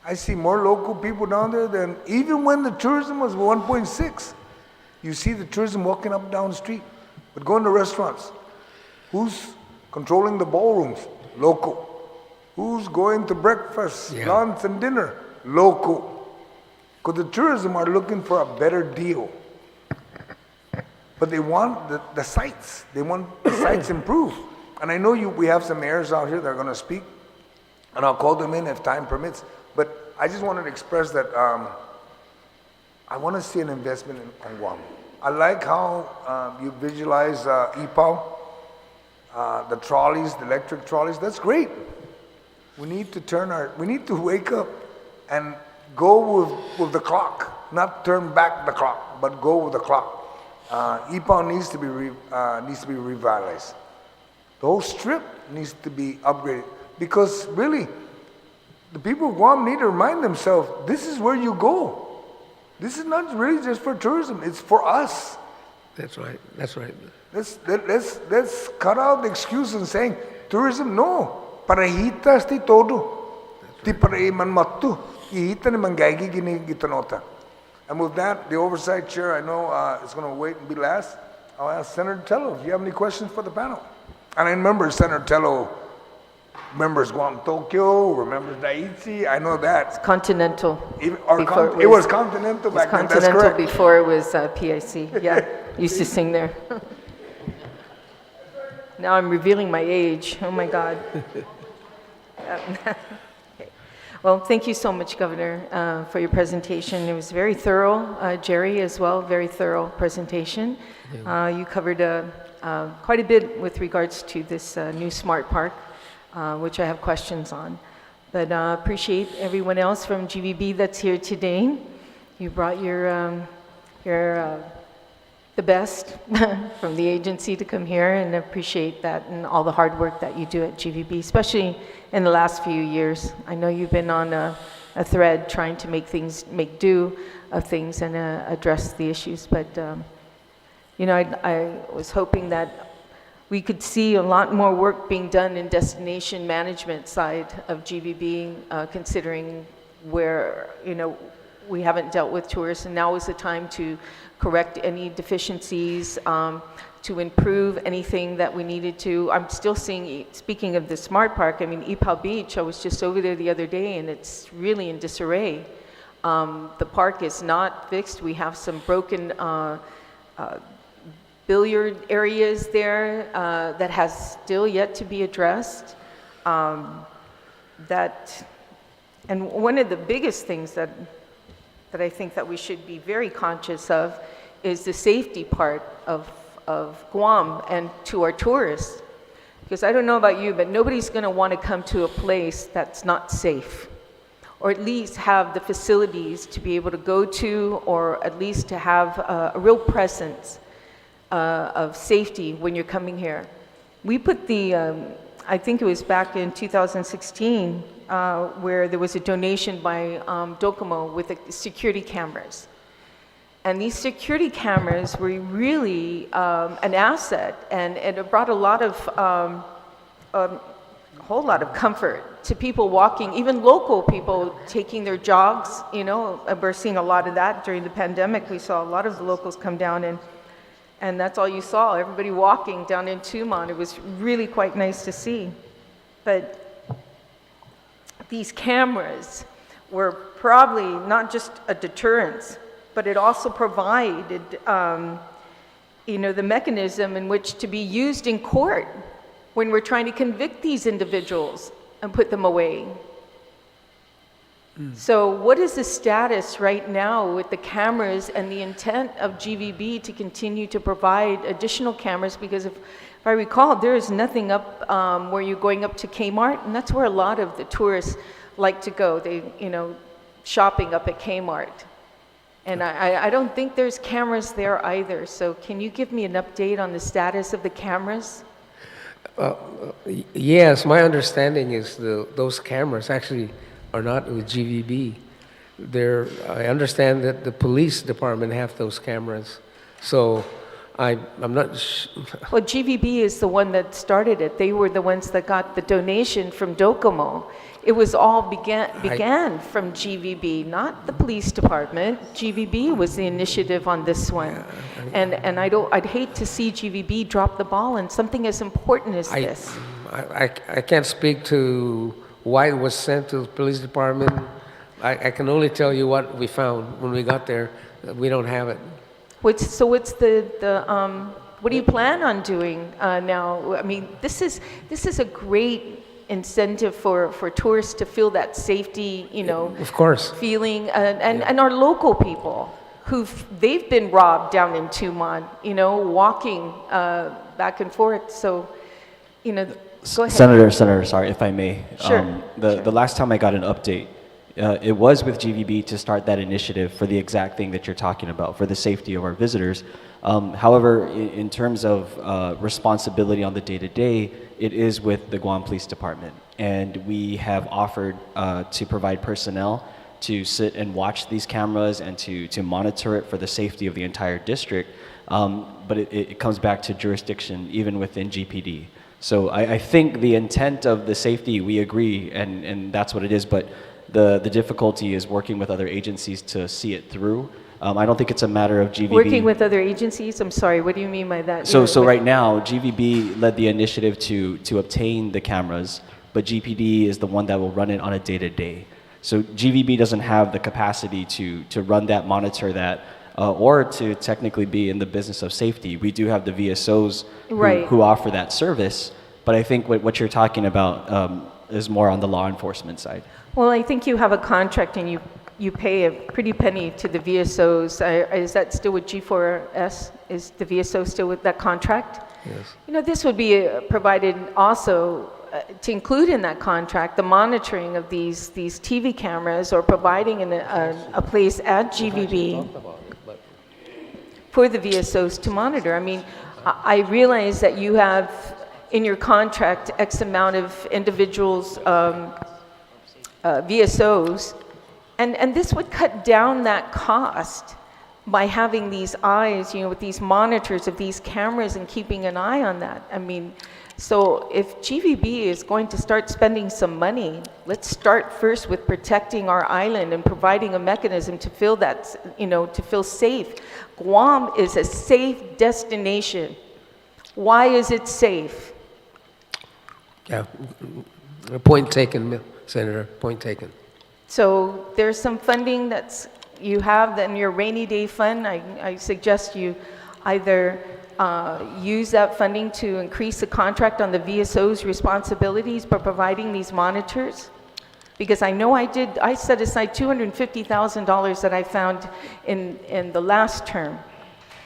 S1: I see more local people down there than even when the tourism was 1.6. You see the tourism walking up and down the street, but going to restaurants. Who's controlling the ballrooms? Local. Who's going to breakfast, lunch, and dinner? Local. Because the tourism are looking for a better deal. But they want the sites. They want the sites improved. And I know we have some mayors out here that are going to speak, and I'll call them in if time permits. But I just wanted to express that I want to see an investment on Guam. I like how you visualize IPAO, the trolleys, the electric trolleys. That's great. We need to wake up and go with the clock, not turn back the clock, but go with the clock. IPAO needs to be revitalized. The whole strip needs to be upgraded because really, the people of Guam need to remind themselves, this is where you go. This is not really just for tourism, it's for us.
S4: That's right, that's right.
S1: Let's cut out the excuse and saying, tourism, no. Parehitas ti todo. Ti pareiman matu. Ihita ni manggagi gini gitanota. And with that, the oversight chair, I know it's going to wait and be last. I'll ask Senator Tello if you have any questions for the panel. And I remember Senator Tello remembers Guam, Tokyo, remembers Daiitzi. I know that.
S5: It's Continental.
S1: It was Continental back then. That's
S5: Continental
S1: correct.
S5: before it was PIC. Yeah, used to sing there. Now I'm revealing my age. Oh my God. Okay. Well, thank you so much, Governor, for your presentation. It was very thorough. Jerry as well, very thorough presentation. You covered a quite a bit with regards to this new smart park, which I have questions on. But appreciate everyone else from GVB that's here today. You brought the best from the agency to come here, and appreciate that and all the hard work that you do at GVB, especially in the last few years. I know you've been on a thread trying to make do of things and address the issues. But you know, I was hoping that we could see a lot more work being done in destination management side of GVB, considering where, you know, we haven't dealt with tourists, and now is the time to correct any deficiencies, to improve anything that we needed to. I'm still seeing, speaking of the smart park, I mean, Ipao Beach, I was just over there the other day, and it's really in disarray. The park is not fixed. We have some broken billiard areas there that has still yet to be addressed. And one of the biggest things that I think that we should be very conscious of is the safety part of Guam and to our tourists. Because I don't know about you, but nobody's going to want to come to a place that's not safe, or at least have the facilities to be able to go to, or at least to have a real presence of safety when you're coming here. We put the, I think it was back in 2016, where there was a donation by Docomo with the security cameras. And these security cameras were really an asset, and it brought a lot of, a whole lot of comfort to people walking, even local people taking their jogs, you know. We're seeing a lot of that during the pandemic. We saw a lot of the locals come down, and that's all you saw, everybody walking down in Tumon. It was really quite nice to see. But these cameras were probably not just a deterrence, but it also provided, you know, the mechanism in which to be used in court when we're trying to convict these individuals and put them away. So what is the status right now with the cameras and the intent of GVB to continue to provide additional cameras? Because if I recall, there is nothing up where you're going up to Kmart, and that's where a lot of the tourists like to go. They, you know, shopping up at Kmart. And I don't think there's cameras there either. So can you give me an update on the status of the cameras?
S4: Yes, my understanding is those cameras actually are not with GVB. I understand that the police department have those cameras. So I'm not
S5: Well, GVB is the one that started it. They were the ones that got the donation from Docomo. It was all began from GVB, not the police department. GVB was the initiative on this one. And I'd hate to see GVB drop the ball on something as important as this.
S4: I can't speak to why it was sent to the police department. I can only tell you what we found when we got there. We don't have it.
S5: So what's what do you plan on doing now? I mean, this is a great incentive for tourists to feel that safety, you know,
S4: of course,
S5: feeling, and our local people they've been robbed down in Tumon, you know, walking back and forth. So, you know, go ahead.
S6: Senator, sorry, if I may.
S5: Sure.
S6: The last time I got an update, it was with GVB to start that initiative for the exact thing that you're talking about, for the safety of our visitors. However, in terms of responsibility on the day-to-day, it is with the Guam Police Department. And we have offered to provide personnel to sit and watch these cameras and to monitor it for the safety of the entire district. But it comes back to jurisdiction, even within GPD. So I think the intent of the safety, we agree, and that's what it is, but the difficulty is working with other agencies to see it through. I don't think it's a matter of GVB.
S5: Working with other agencies? I'm sorry, what do you mean by that?
S6: So right now, GVB led the initiative to obtain the cameras, but GPD is the one that will run it on a day-to-day. So GVB doesn't have the capacity to run that, monitor that, or to technically be in the business of safety. We do have the VSOs who offer that service, but I think what you're talking about is more on the law enforcement side.
S5: Well, I think you have a contract and you pay a pretty penny to the VSOs. Is that still with G4S? Is the VSO still with that contract?
S4: Yes.
S5: You know, this would be provided also to include in that contract, the monitoring of these TV cameras, or providing a place at GVB for the VSOs to monitor. I mean, I realize that you have in your contract X amount of individuals, VSOs, and this would cut down that cost by having these eyes, you know, with these monitors of these cameras and keeping an eye on that. I mean, so if GVB is going to start spending some money, let's start first with protecting our island and providing a mechanism to feel that, you know, to feel safe. Guam is a safe destination. Why is it safe?
S4: Yeah. Point taken, Senator. Point taken.
S5: So there's some funding that's you have in your rainy day fund. I suggest you either use that funding to increase the contract on the VSO's responsibilities by providing these monitors. Because I know I set aside $250,000 that I found in the last term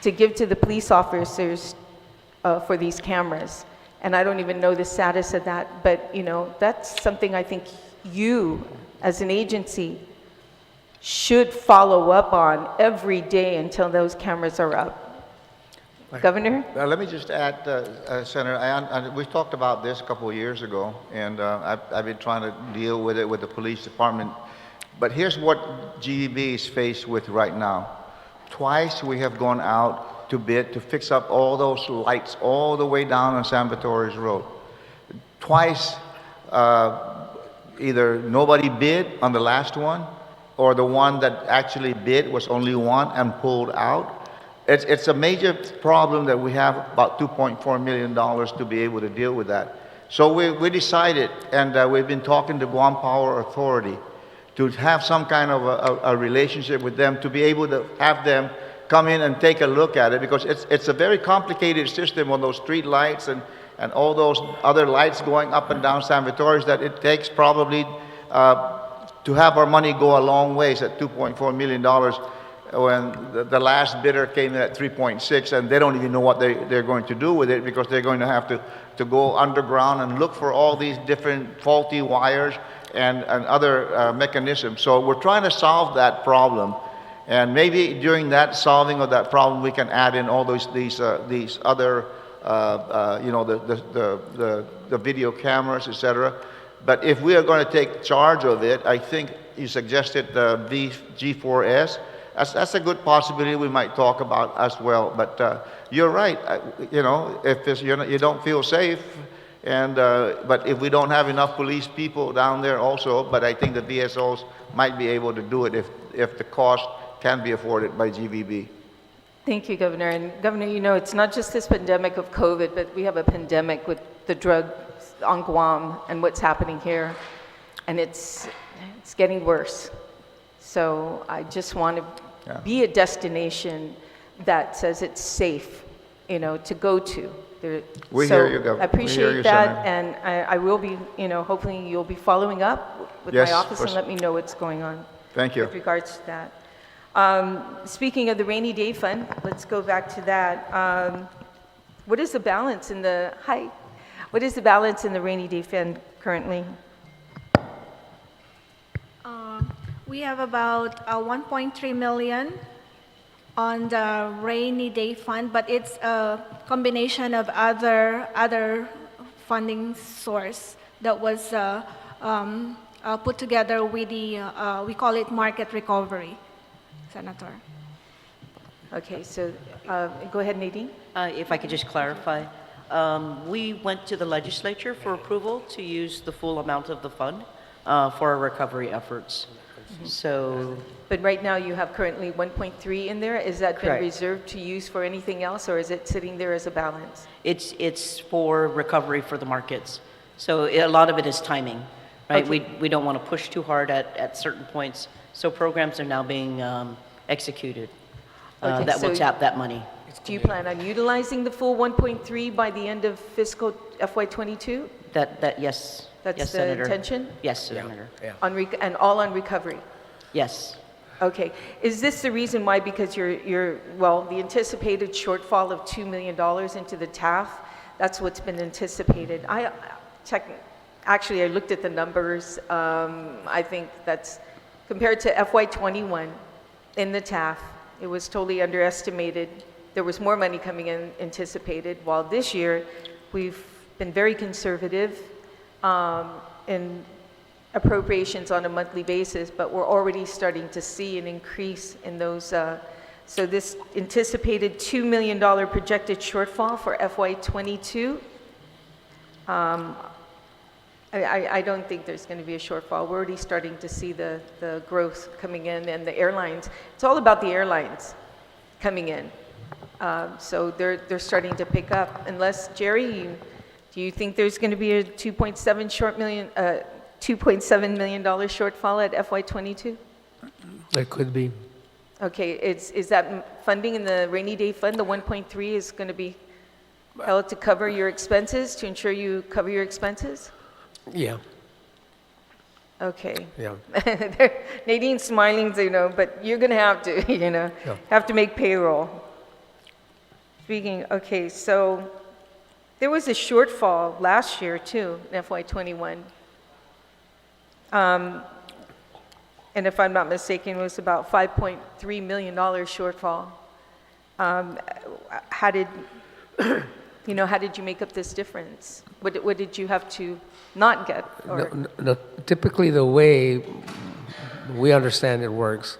S5: to give to the police officers for these cameras. And I don't even know the status of that, but you know, that's something I think you, as an agency, should follow up on every day until those cameras are up. Governor?
S3: Let me just add, Senator, we talked about this a couple of years ago, and I've been trying to deal with it with the police department. But here's what GVB is faced with right now. Twice we have gone out to bid to fix up all those lights all the way down on San Vittori's Road. Twice, either nobody bid on the last one, or the one that actually bid was only one and pulled out. It's a major problem that we have about $2.4 million to be able to deal with that. So we decided, and we've been talking to Guam Power Authority to have some kind of a relationship with them, to be able to have them come in and take a look at it, because it's a very complicated system on those street lights and all those other lights going up and down San Vittori's, that it takes probably to have our money go a long ways at $2.4 million, when the last bidder came in at 3.6, and they don't even know what they're going to do with it, because they're going to have to go underground and look for all these different faulty wires and other mechanisms. So we're trying to solve that problem, and maybe during that solving of that problem, we can add in all these other you know, the video cameras, etc. But if we are going to take charge of it, I think you suggested the G4S. That's a good possibility we might talk about as well. But you're right. You know, if you don't feel safe, and but if we don't have enough police people down there also, but I think the VSOs might be able to do it if the cost can be afforded by GVB.
S5: Thank you, Governor. And Governor, you know, it's not just this pandemic of COVID, but we have a pandemic with the drugs on Guam and what's happening here, and it's getting worse. So I just want to be a destination that says it's safe, you know, to go to.
S3: We hear you, Governor.
S5: I appreciate that, and I will be, you know, hopefully you'll be following up with my office and let me know what's going on.
S3: Thank you.
S5: With regards to that. Speaking of the rainy day fund, let's go back to that. What is the balance in the What is the balance in the rainy day fund currently?
S7: We have about 1.3 million on the rainy day fund, but it's a combination of other funding source that was put together with the we call it market recovery, Senator.
S5: Okay, so go ahead, Nadine.
S8: If I could just clarify, we went to the legislature for approval to use the full amount of the fund for our recovery efforts. So,
S5: but right now you have currently 1.3 in there. Is that been
S8: Correct.
S5: reserved to use for anything else, or is it sitting there as a balance?
S8: it's for recovery for the markets. So a lot of it is timing, right?
S5: Okay.
S8: We don't want to push too hard at certain points. So programs are now being executed
S5: Okay,
S8: that will
S5: so
S8: tap that money.
S5: Do you plan on utilizing the full 1.3 by the end of fiscal FY22?
S8: Yes.
S5: That's
S8: yes,
S5: the
S8: Senator.
S5: intention?
S8: Yes, Senator.
S4: Yeah.
S5: And all on recovery?
S8: Yes.
S5: Okay. Is this the reason why, because the anticipated shortfall of $2 million into the TAF That's what's been anticipated. Actually, I looked at the numbers. I think that's, compared to FY21 in the TAF, it was totally underestimated. There was more money coming in anticipated, while this year, we've been very conservative in appropriations on a monthly basis, but we're already starting to see an increase in those. So this anticipated $2 million projected shortfall for FY22, I don't think there's going to be a shortfall. We're already starting to see the growth coming in, and the airlines. It's all about the airlines coming in. So they're starting to pick up. Unless, Jerry, do you think there's going to be a $2.7 million shortfall at FY22?
S4: There could be.
S5: Okay, is that funding in the rainy day fund, the 1.3 is going to be held to cover your expenses, to ensure you cover your expenses?
S4: Yeah,
S5: Okay.
S4: yeah.
S5: Nadine's smiling, but you're going to have to,
S4: Yeah.
S5: have to make payroll. Speaking, okay, so there was a shortfall last year too, in FY21. And if I'm not mistaken, it was about $5.3 million shortfall. How did you make up this difference? What did you have to not get? Or?
S4: No, typically, the way we understand it works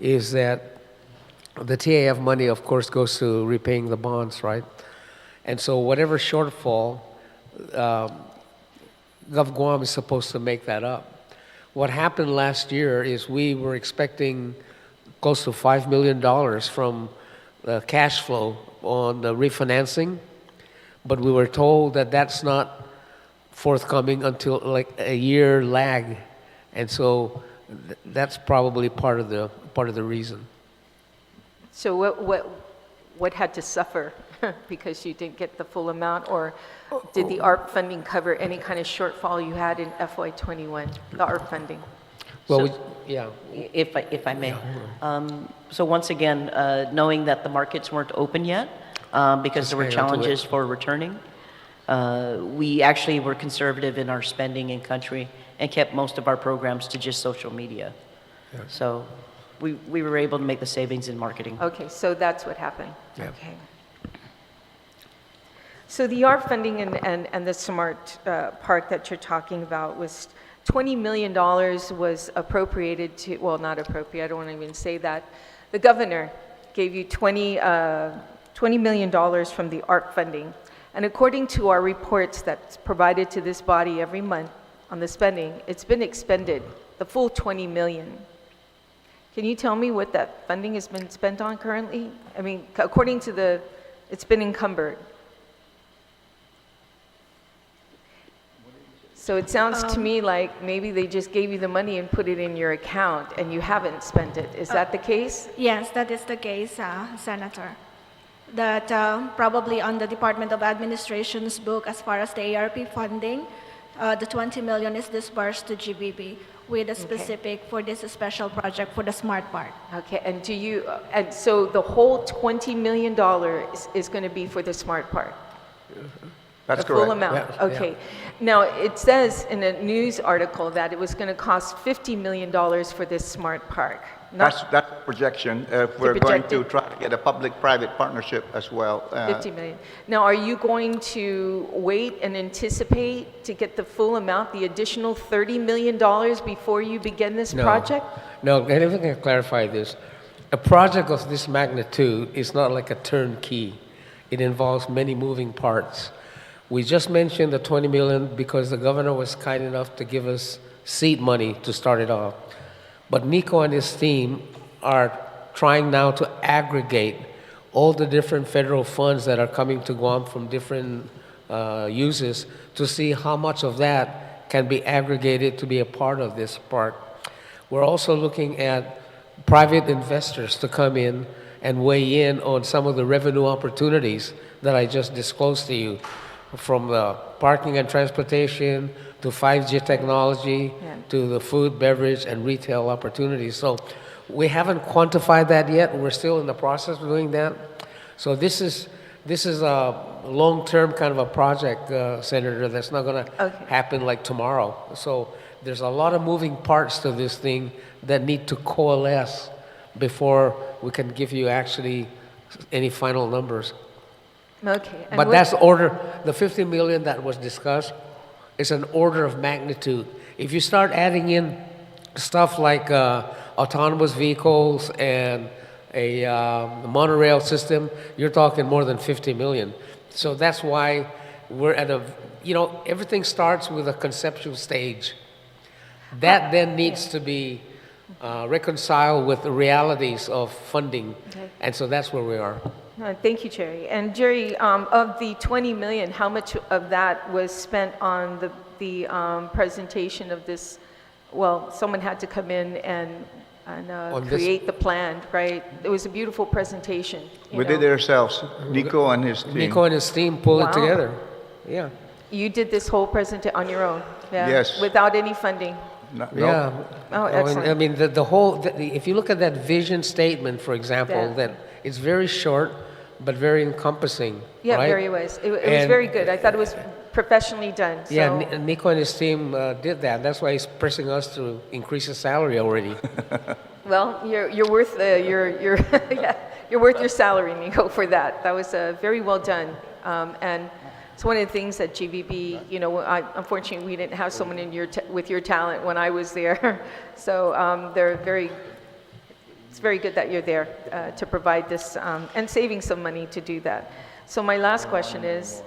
S4: is that the TAF money, of course, goes to repaying the bonds, right? And so whatever shortfall, Gov Guam is supposed to make that up. What happened last year is we were expecting close to $5 million from cash flow on the refinancing, but we were told that that's not forthcoming until like a year lag, and so that's probably part of the reason.
S5: So what had to suffer because you didn't get the full amount, or did the ARP funding cover any kind of shortfall you had in FY21, the ARP funding?
S4: Well,
S8: So-
S4: yeah.
S8: If I may. So once again, knowing that the markets weren't open yet, because there were
S4: hang on to it.
S8: challenges for returning, we actually were conservative in our spending in country and kept most of our programs to just social media. So we were able to make the savings in marketing.
S5: Okay, so that's what happened.
S4: Yeah.
S5: Okay. So the ARP funding and the SMART part that you're talking about was $20 million was appropriated to, well, not appropriate, I don't want to even say that. The governor gave you $20 million from the ARP funding. And according to our reports that's provided to this body every month on the spending, it's been expended, the full $20 million. Can you tell me what that funding has been spent on currently? I mean, according to it's been encumbered. So it sounds to me like maybe they just gave you the money and put it in your account and you haven't spent it. Is that the case?
S7: Yes, that is the case, Senator. That probably on the Department of Administration's book, as far as the ARP funding, the $20 million is disbursed to GVB with a specific for this special project for the SMART part.
S5: Okay, and so the whole $20 million is going to be for the SMART part?
S3: That's
S5: the
S3: correct.
S5: full amount,
S4: Yeah,
S5: okay. Now, it says in a news article that it was going to cost $50 million for this SMART park.
S3: That's projection. We're going to
S5: projected-
S3: try to get a public-private partnership as well.
S5: 50 million. Now, are you going to wait and anticipate to get the full amount, the additional $30 million before you begin this project?
S4: No, and if I can clarify this, a project of this magnitude is not like a turnkey. It involves many moving parts. We just mentioned the 20 million because the governor was kind enough to give us seed money to start it off. But Nico and his team are trying now to aggregate all the different federal funds that are coming to Guam from different uses to see how much of that can be aggregated to be a part of this park. We're also looking at private investors to come in and weigh in on some of the revenue opportunities that I just disclosed to you, from the parking and transportation to 5G technology, to the food, beverage, and retail opportunities. So we haven't quantified that yet. We're still in the process of doing that. So this is This is a long-term kind of a project, Senator, that's not going to
S5: Okay.
S4: happen like tomorrow. So there's a lot of moving parts to this thing that need to coalesce before we can give you actually any final numbers.
S5: Okay. and
S4: But
S5: what-
S4: that's order, the 50 million that was discussed is an order of magnitude. If you start adding in stuff like autonomous vehicles and a monorail system, you're talking more than 50 million. So that's why we're at a, everything starts with a conceptual stage. That then needs to be reconciled with the realities of funding.
S5: Okay.
S4: And so that's where we are.
S5: No, thank you, Jerry. And Jerry, of the 20 million, how much of that was spent on the presentation of this? Well, someone had to come in and
S4: On this-
S5: create the plan, right? It was a beautiful presentation.
S3: We did it ourselves, Nico and his team.
S4: Nico and his team pulled
S5: Wow.
S4: it together. Yeah.
S5: You did this whole presentation on your own? Yeah?
S3: Yes.
S5: Without any funding?
S3: No,
S4: Yeah.
S5: Oh,
S4: I
S5: excellent.
S4: mean, if you look at that vision statement, for example,
S5: Yeah.
S4: that it's very short, but very encompassing,
S5: Yeah,
S4: right?
S5: very was. It was
S4: And-
S5: very good. I thought it was professionally done.
S4: Yeah,
S5: So,
S4: Nico and his team did that. That's why he's pressing us to increase his salary already.
S5: well, you're worth you're yeah, you're worth your salary, Nico, for that. That was very well done. And it's one of the things that GVB, unfortunately, we didn't have someone with your talent when I was there. So it's very good that you're there to provide this and saving some money to do that. So my last question is,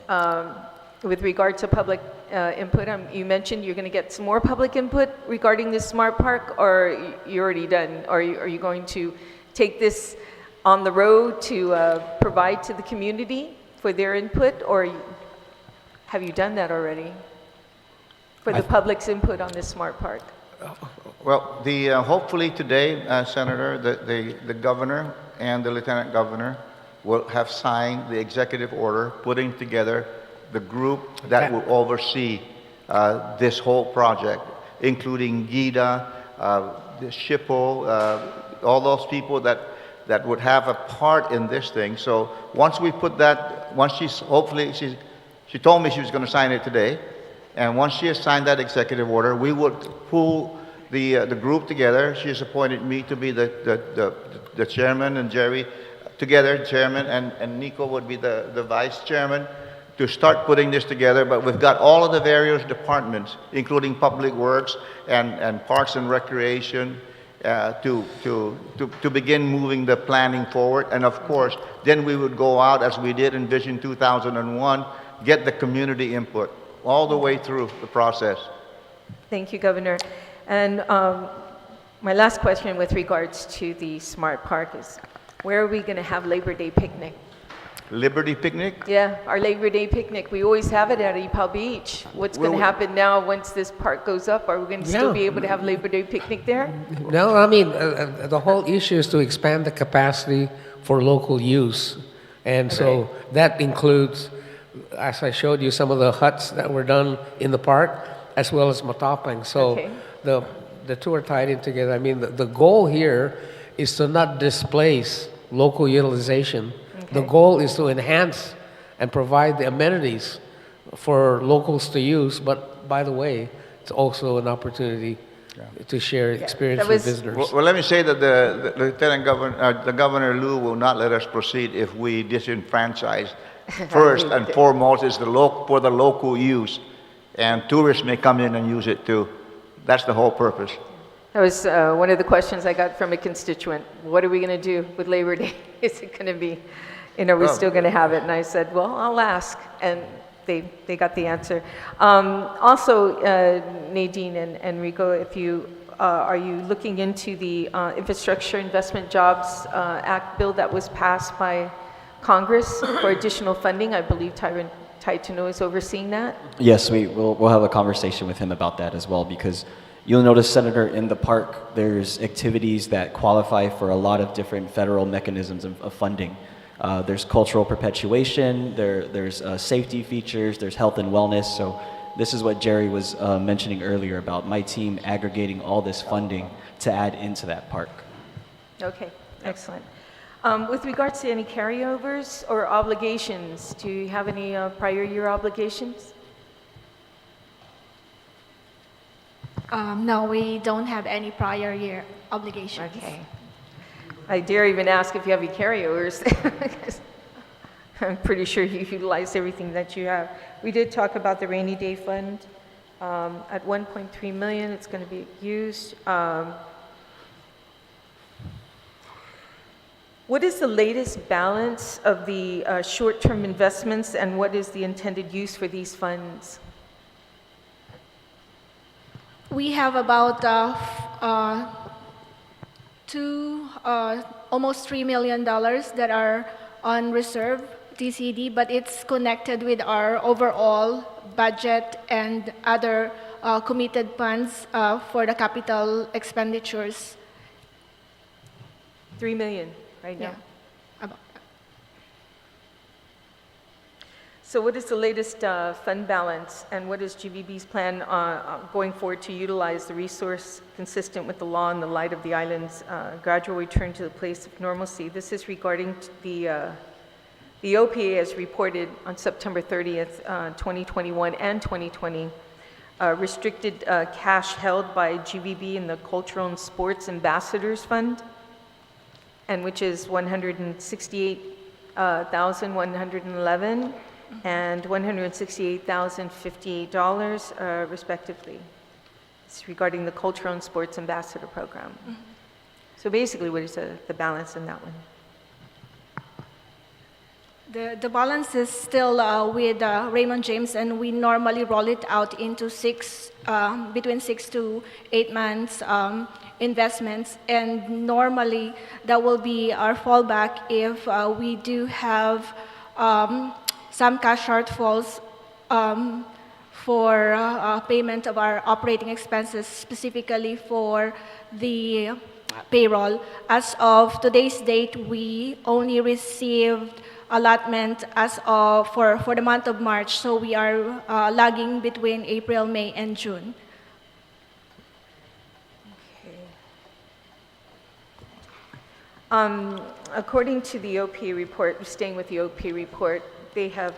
S5: with regard to public input, you mentioned you're going to get some more public input regarding this smart park, or you're already done? Or are you going to take this on the road to provide to the community for their input, or have you done that already for the public's input on this smart park?
S3: Well, hopefully today, Senator, the governor and the lieutenant governor will have signed the executive order putting together the group that will oversee this whole project, including GIDA, the SHPO, all those people that would have a part in this thing. So once we put that, she told me she was going to sign it today, and once she has signed that executive order, we would pull the group together. She has appointed me to be the chairman, and Jerry together, chairman, and Nico would be the vice chairman, to start putting this together. But we've got all of the various departments, including Public Works and Parks and Recreation, to begin moving the planning forward. And of course, then we would go out, as we did in Vision 2001, get the community input all the way through the process.
S5: Thank you, Governor. And my last question with regards to the smart park is, where are we going to have Labor Day picnic?
S3: Liberty Picnic?
S5: Yeah, our Labor Day picnic. We always have it at Ipao Beach. What's going to happen now once this park goes up? Are we going to still
S4: Yeah.
S5: be able to have Labor Day picnic there?
S4: No, I mean, the whole issue is to expand the capacity for local use. And so that includes, as I showed you, some of the huts that were done in the park, as well as matapang. So
S5: Okay.
S4: the two are tied in together. I mean, the goal here is to not displace local utilization. The
S5: Okay.
S4: goal is to enhance and provide the amenities for locals to use, but by the way, it's also an opportunity to share experience
S5: that
S4: with
S5: was-
S4: visitors.
S3: Well, let me say that the Lieutenant Governor, the Governor Liu will not let us proceed if we disenfranchise. First and foremost is for the local use, and tourists may come in and use it too. That's the whole purpose.
S5: That was one of the questions I got from a constituent. What are we going to do with Labor Day? Is it going to be, are we still going to have it? And I said, well, I'll ask. And they got the answer. Also, Nadine and Enrico, if are you looking into the Infrastructure Investment Jobs Act bill that was passed by Congress for additional funding? I believe Taitano is overseeing that.
S6: Yes, we'll have a conversation with him about that as well, because you'll notice, Senator, in the park, there's activities that qualify for a lot of different federal mechanisms of funding. There's cultural perpetuation, there's safety features, there's health and wellness. So this is what Jerry was mentioning earlier about my team aggregating all this funding to add into that park.
S5: Okay, excellent. With regards to any carryovers or obligations, do you have any prior year obligations?
S7: No, we don't have any prior year obligations.
S5: Okay. I dare even ask if you have any carryovers. because I'm pretty sure you utilized everything that you have. We did talk about the rainy day fund. At 1.3 million, it's going to be used. What is the latest balance of the short-term investments, and what is the intended use for these funds?
S7: We have about almost $3 million that are on reserve TCD, but it's connected with our overall budget and other committed funds for the capital expenditures.
S5: 3 million right now.
S7: Yeah. About that.
S5: So what is the latest fund balance, and what is GVB's plan going forward to utilize the resource consistent with the law in the light of the island's gradual return to the place of normalcy? This is regarding the OPA as reported on September 30th, 2021 and 2020. Restricted cash held by GVB in the Cultural and Sports Ambassadors Fund, and which is $168,111 and $168,058 respectively. It's regarding the Cultural and Sports Ambassador Program. So basically, what is the balance in that one?
S7: The balance is still with Raymond James, and we normally roll it out into between 6 to 8 months investments, and normally that will be our fallback if we do have some cash shortfalls for payment of our operating expenses, specifically for the payroll. As of today's date, we only received allotment as of for the month of March, so we are lagging between April, May, and June.
S5: Okay. According to the OP report, staying with the OP report, they have,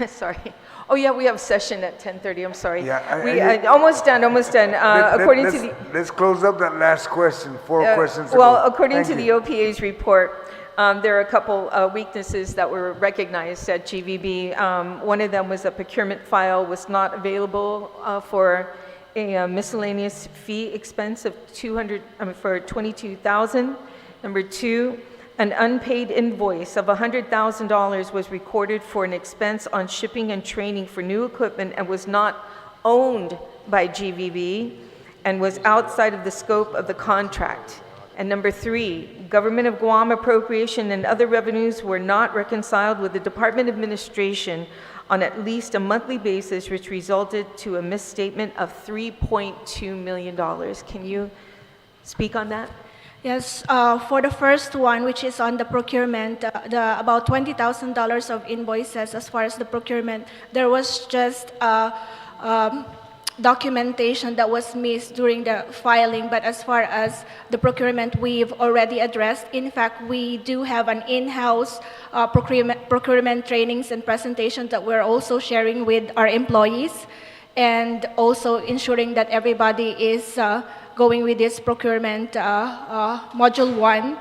S5: sorry. Oh yeah, we have a session at 10:30, I'm sorry.
S1: Yeah,
S5: almost done. According to the...
S1: Let's close up that last question, four questions ago.
S5: Well, according
S1: Thank
S5: to
S1: you.
S5: the OPA's report, there are a couple weaknesses that were recognized at GVB. One of them was a procurement file was not available for a miscellaneous fee expense of for $22,000. Number two, an unpaid invoice of $100,000 was recorded for an expense on shipping and training for new equipment and was not owned by GVB and was outside of the scope of the contract. And number three, Government of Guam appropriation and other revenues were not reconciled with the Department administration on at least a monthly basis, which resulted to a misstatement of $3.2 million. Can you speak on that?
S7: Yes, for the first one, which is on the procurement, about $20,000 of invoices as far as the procurement, there was just documentation that was missed during the filing, but as far as the procurement, we've already addressed. In fact, we do have an in-house procurement trainings and presentations that we're also sharing with our employees, and also ensuring that everybody is going with this procurement module 1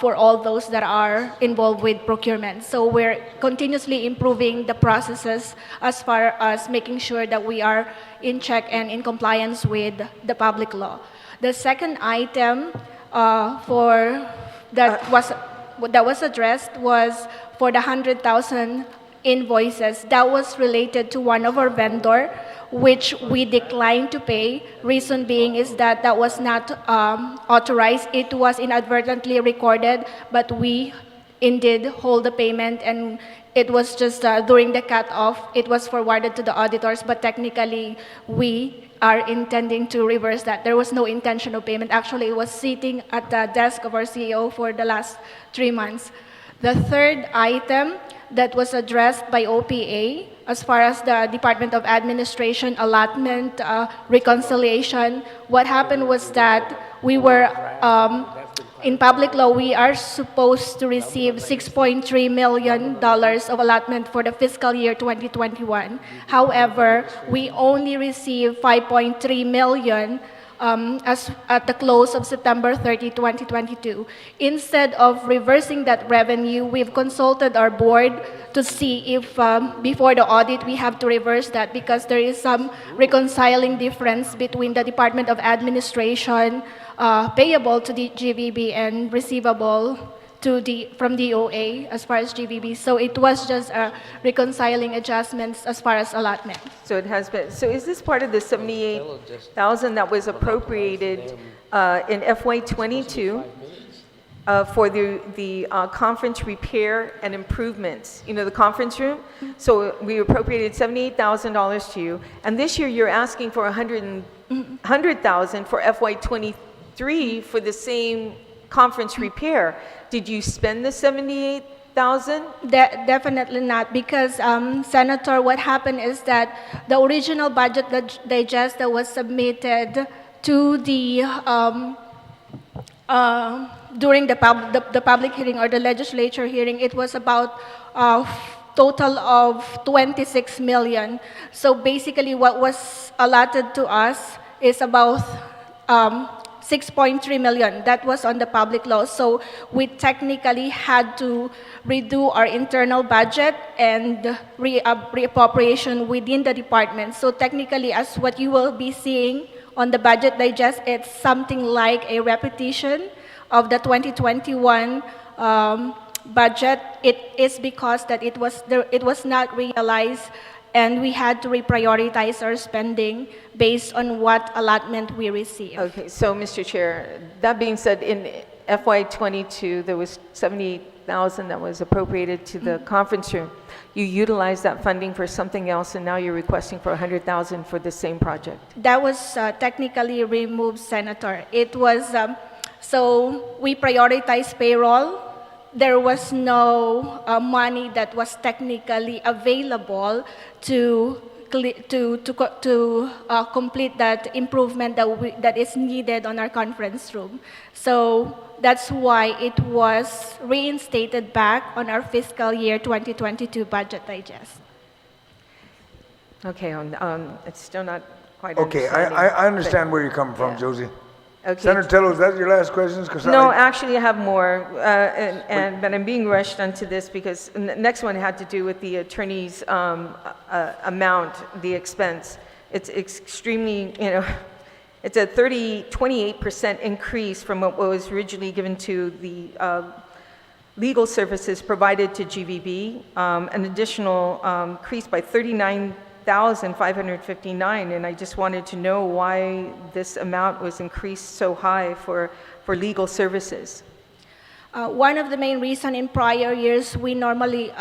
S7: for all those that are involved with procurement. So we're continuously improving the processes as far as making sure that we are in check and in compliance with the public law. The second item that was addressed was for the 100,000 invoices. That was related to one of our vendor, which we declined to pay. Reason being is that that was not authorized. It was inadvertently recorded, but we indeed hold the payment, and it was just during the cutoff, it was forwarded to the auditors, but technically we are intending to reverse that. There was no intentional payment. Actually, it was sitting at the desk of our CEO for the last 3 months. The third item that was addressed by OPA, as far as the Department of Administration allotment reconciliation, what happened was that we were in public law, we are supposed to receive $6.3 million of allotment for the fiscal year 2021. However, we only received $5.3 million as at the close of September 30, 2022. Instead of reversing that revenue, we've consulted our board to see if before the audit we have to reverse that, because there is some reconciling difference between the Department of Administration payable to the GVB and receivable to from DOA as far as GVB. So it was just reconciling adjustments as far as allotment.
S5: So it has been, so is this part of the 78,000 that was appropriated in FY22 for the conference repair and improvements, you know, the conference room? So we appropriated $78,000 to you, and this year you're asking for $100,000 for FY23 for the same conference repair. Did you spend the $78,000?
S7: Definitely not, because Senator, what happened is that the original budget digest that was submitted to the during the public hearing or the legislature hearing, it was about total of 26 million. So basically, what was allotted to us is about 6.3 million. That was on the public law. So we technically had to redo our internal budget and reappropriation within the department. So technically, as what you will be seeing on the budget digest, it's something like a repetition of the 2021 budget. It is because that it was not realized, and we had to reprioritize our spending based on what allotment we received.
S5: Okay, so Mr. Chair, that being said, in FY22, there was $78,000 that was appropriated to the conference room. You utilized that funding for something else, and now you're requesting for $100,000 for the same project.
S7: That was technically removed, Senator. It was, so we prioritized payroll. There was no money that was technically available to complete that improvement that is needed on our conference room. So that's why it was reinstated back on our fiscal year 2022 budget digest.
S5: Okay, it's still not quite
S1: Okay,
S5: understanding.
S1: I understand where you're coming from,
S5: Yeah.
S1: Josie.
S5: Okay.
S1: Senator Tello, is that your last question?
S5: No, actually I have more, but I'm being rushed onto this because the next one had to do with the attorney's amount, the expense. It's extremely, you know, it's a 28% increase from what was originally given to the legal services provided to GVB, an additional increase by 39,559, and I just wanted to know why this amount was increased so high for legal services.
S7: One of the main reasons in prior years, we normally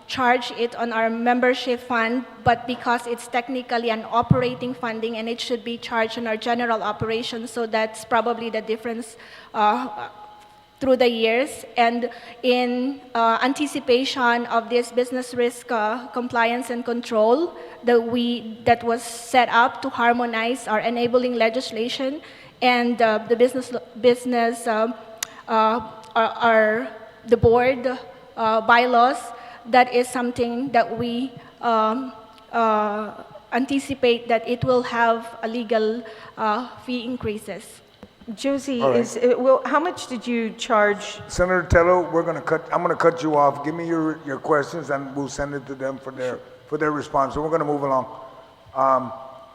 S7: charge it on our membership fund, but because it's technically an operating funding and it should be charged on our general operations, so that's probably the difference through the years. And in anticipation of this business risk compliance and control that was set up to harmonize our enabling legislation and the board bylaws, that is something that we anticipate that it will have a legal fee increases.
S5: Josie,
S1: All right.
S5: how much did you charge?
S1: Senator Tello, I'm gonna cut you off. Give me your questions and we'll send it to them for their response. So we're gonna move along.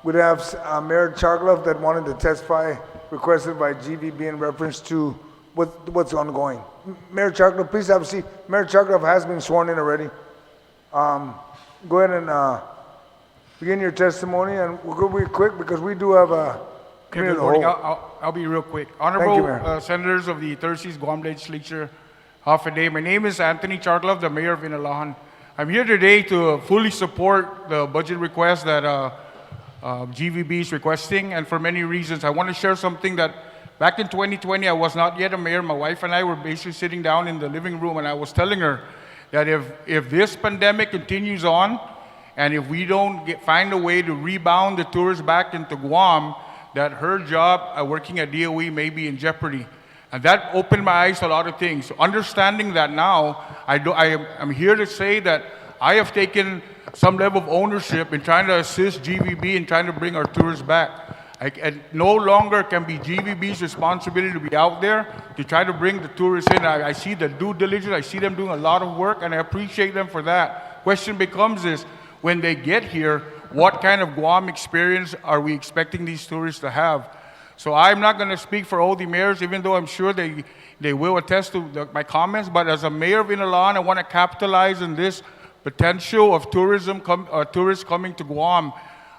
S1: We'd have Mayor Charglove that wanted to testify, requested by GVB in reference to what's ongoing. Mayor Charglove, please have a seat. Mayor Charglove has been sworn in already. Go ahead and begin your testimony, and we'll go real quick because we do have a committee of the
S9: Good morning.
S1: whole.
S9: I'll be real quick.
S1: you,
S9: Honorable
S1: Mayor.
S9: Senators of the 36th Guam Legislature, half a day. My name is Anthony Charglove, the Mayor of Inalahan. I'm here today to fully support the budget request that GVB is requesting, and for many reasons. I want to share something that back in 2020, I was not yet a mayor. My wife and I were basically sitting down in the living room, and I was telling her that if this pandemic continues on, and if we don't find a way to rebound the tourists back into Guam, that her job working at DOE may be in jeopardy. And that opened my eyes to a lot of things. So understanding that now, I'm here to say that I have taken some level of ownership in trying to assist GVB in trying to bring our tourists back. It no longer can be GVB's responsibility to be out there to try to bring the tourists in. I see the due diligence, I see them doing a lot of work, and I appreciate them for that. Question becomes is, when they get here, what kind of Guam experience are we expecting these tourists to have? So I'm not going to speak for all the mayors, even though I'm sure they will attest to my comments, but as a mayor of Inalahan, I want to capitalize on this potential of tourists coming to Guam.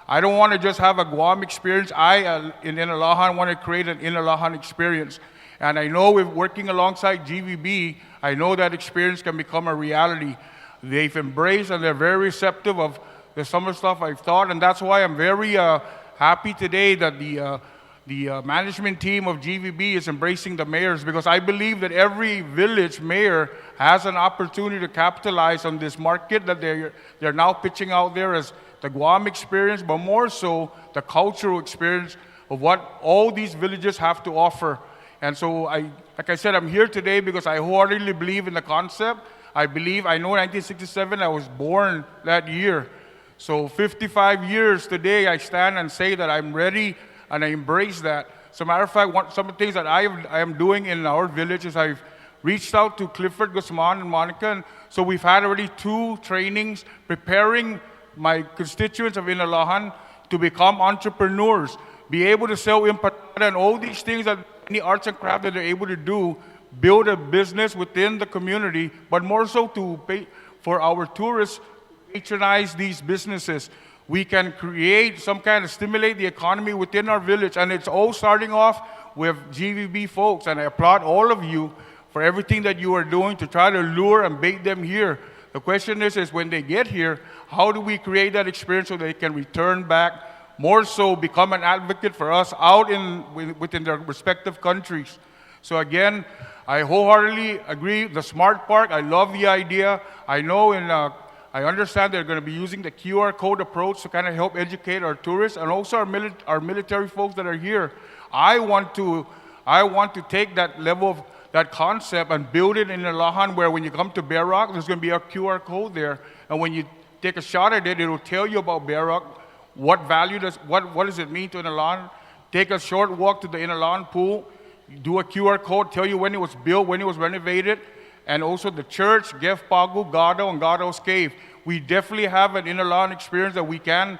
S9: I don't want to just have a Guam experience. In Inalahan, want to create an Inalahan experience. And I know with working alongside GVB, I know that experience can become a reality. They've embraced and they're very receptive of the summer stuff I've thought, and that's why I'm very happy today that the management team of GVB is embracing the mayors, because I believe that every village mayor has an opportunity to capitalize on this market that they're now pitching out there as the Guam experience, but more so the cultural experience of what all these villages have to offer. And so, like I said, I'm here today because I wholeheartedly believe in the concept. I know 1967, I was born that year. So 55 years today, I stand and say that I'm ready and I embrace that. As a matter of fact, some of the things that I am doing in our village is I've reached out to Clifford, Guzman, and Monica. And so we've had already 2 trainings preparing my constituents of Inalahan to become entrepreneurs, be able to sell empanada and all these things that any arts and craft that they're able to do, build a business within the community, but more so to pay for our tourists, patronize these businesses. We can create some kind of stimulate the economy within our village, and it's all starting off with GVB folks, and I applaud all of you for everything that you are doing to try to lure and bait them here. The question is when they get here, how do we create that experience so they can return back, more so become an advocate for us out within their respective countries. So again, I wholeheartedly agree. The smart park, I love the idea. I know I understand they're going to be using the QR code approach to kind of help educate our tourists and also our military folks that are here. I want to take that level of that concept and build it in Inalahan, where when you come to Bear Rock, there's going to be a QR code there, and when you take a shot at it, it'll tell you about Bear Rock, what does it mean to Inalahan. Take a short walk to the Inalahan pool, do a QR code, tell you when it was built, when it was renovated, and also the church, Gef Pagu, Gado, and Gado's Cave. We definitely have an Inalahan experience that we can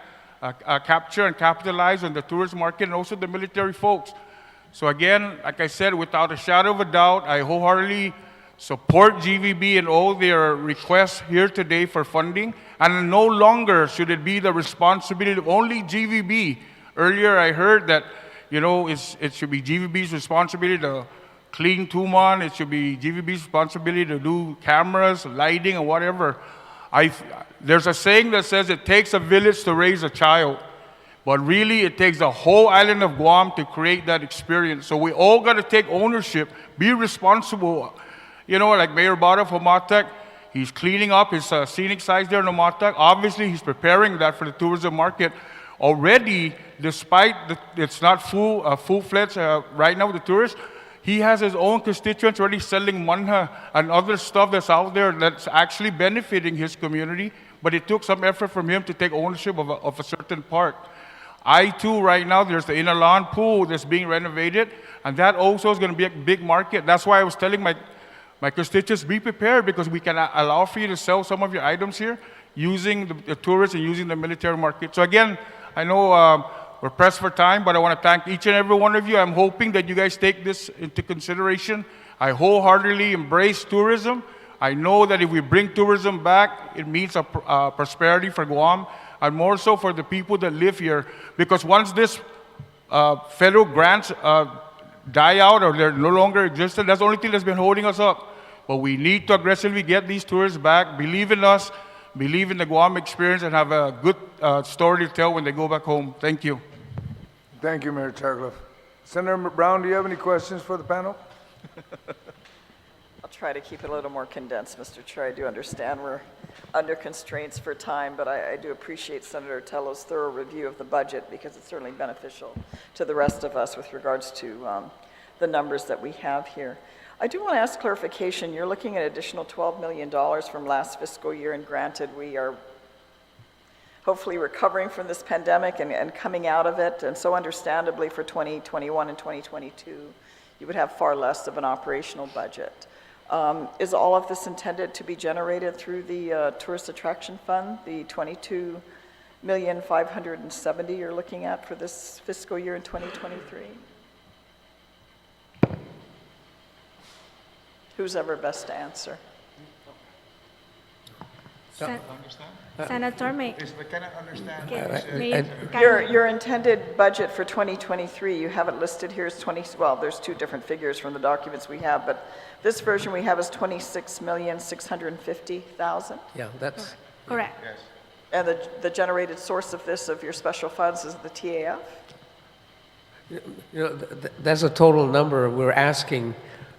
S9: capture and capitalize on the tourist market and also the military folks. So again, like I said, without a shadow of a doubt, I wholeheartedly support GVB in all their requests here today for funding, and no longer should it be the responsibility of only GVB. Earlier I heard that, it should be GVB's responsibility to clean Tuman, it should be GVB's responsibility to do cameras, lighting, and whatever. There's a saying that says it takes a village to raise a child, but really it takes the whole island of Guam to create that experience. So we all got to take ownership, be responsible. Like Mayor Bada of Homatek, he's cleaning up his scenic sites there in Homatek. Obviously, he's preparing that for the tourism market. Already, despite it's not full-fledged right now with the tourists, he has his own constituents already selling manha and other stuff that's out there that's actually benefiting his community, but it took some effort from him to take ownership of a certain park. I-2 right now, there's the Inalahan pool that's being renovated, and that also is going to be a big market. That's why I was telling my constituents, be prepared, because we can allow for you to sell some of your items here using the tourists and using the military market. So again, I know we're pressed for time, but I want to thank each and every one of you. I'm hoping that you guys take this into consideration. I wholeheartedly embrace tourism. I know that if we bring tourism back, it means a prosperity for Guam, and more so for the people that live here. Because once this federal grants die out or they're no longer existent, that's the only thing that's been holding us up. But we need to aggressively get these tourists back, believe in us, believe in the Guam experience, and have a good story to tell when they go back home. Thank you.
S1: Thank you, Mayor Charcliffe. Senator Brown, do you have any questions for the panel?
S10: I'll try to keep it a little more condensed, Mr. Chair. I do understand we're under constraints for time, but I do appreciate Senator Tello's thorough review of the budget, because it's certainly beneficial to the rest of us with regards to the numbers that we have here. I do want to ask clarification. You're looking at additional $12 million from last fiscal year, and granted, we are hopefully recovering from this pandemic and coming out of it, and so understandably for 2021 and 2022, you would have far less of an operational budget. Is all of this intended to be generated through the Tourist Attraction Fund, the $22,570,000 you're looking at for this fiscal year in 2023? Who's ever best to answer?
S7: Senator, may
S10: Your intended budget for 2023, you have it listed here as 20, well, there's two different figures from the documents we have, but this version we have is 26,650,000.
S4: Yeah, that's,
S7: correct.
S10: And the generated source of this, of your special funds, is the TAF?
S4: that's a total number. We're asking,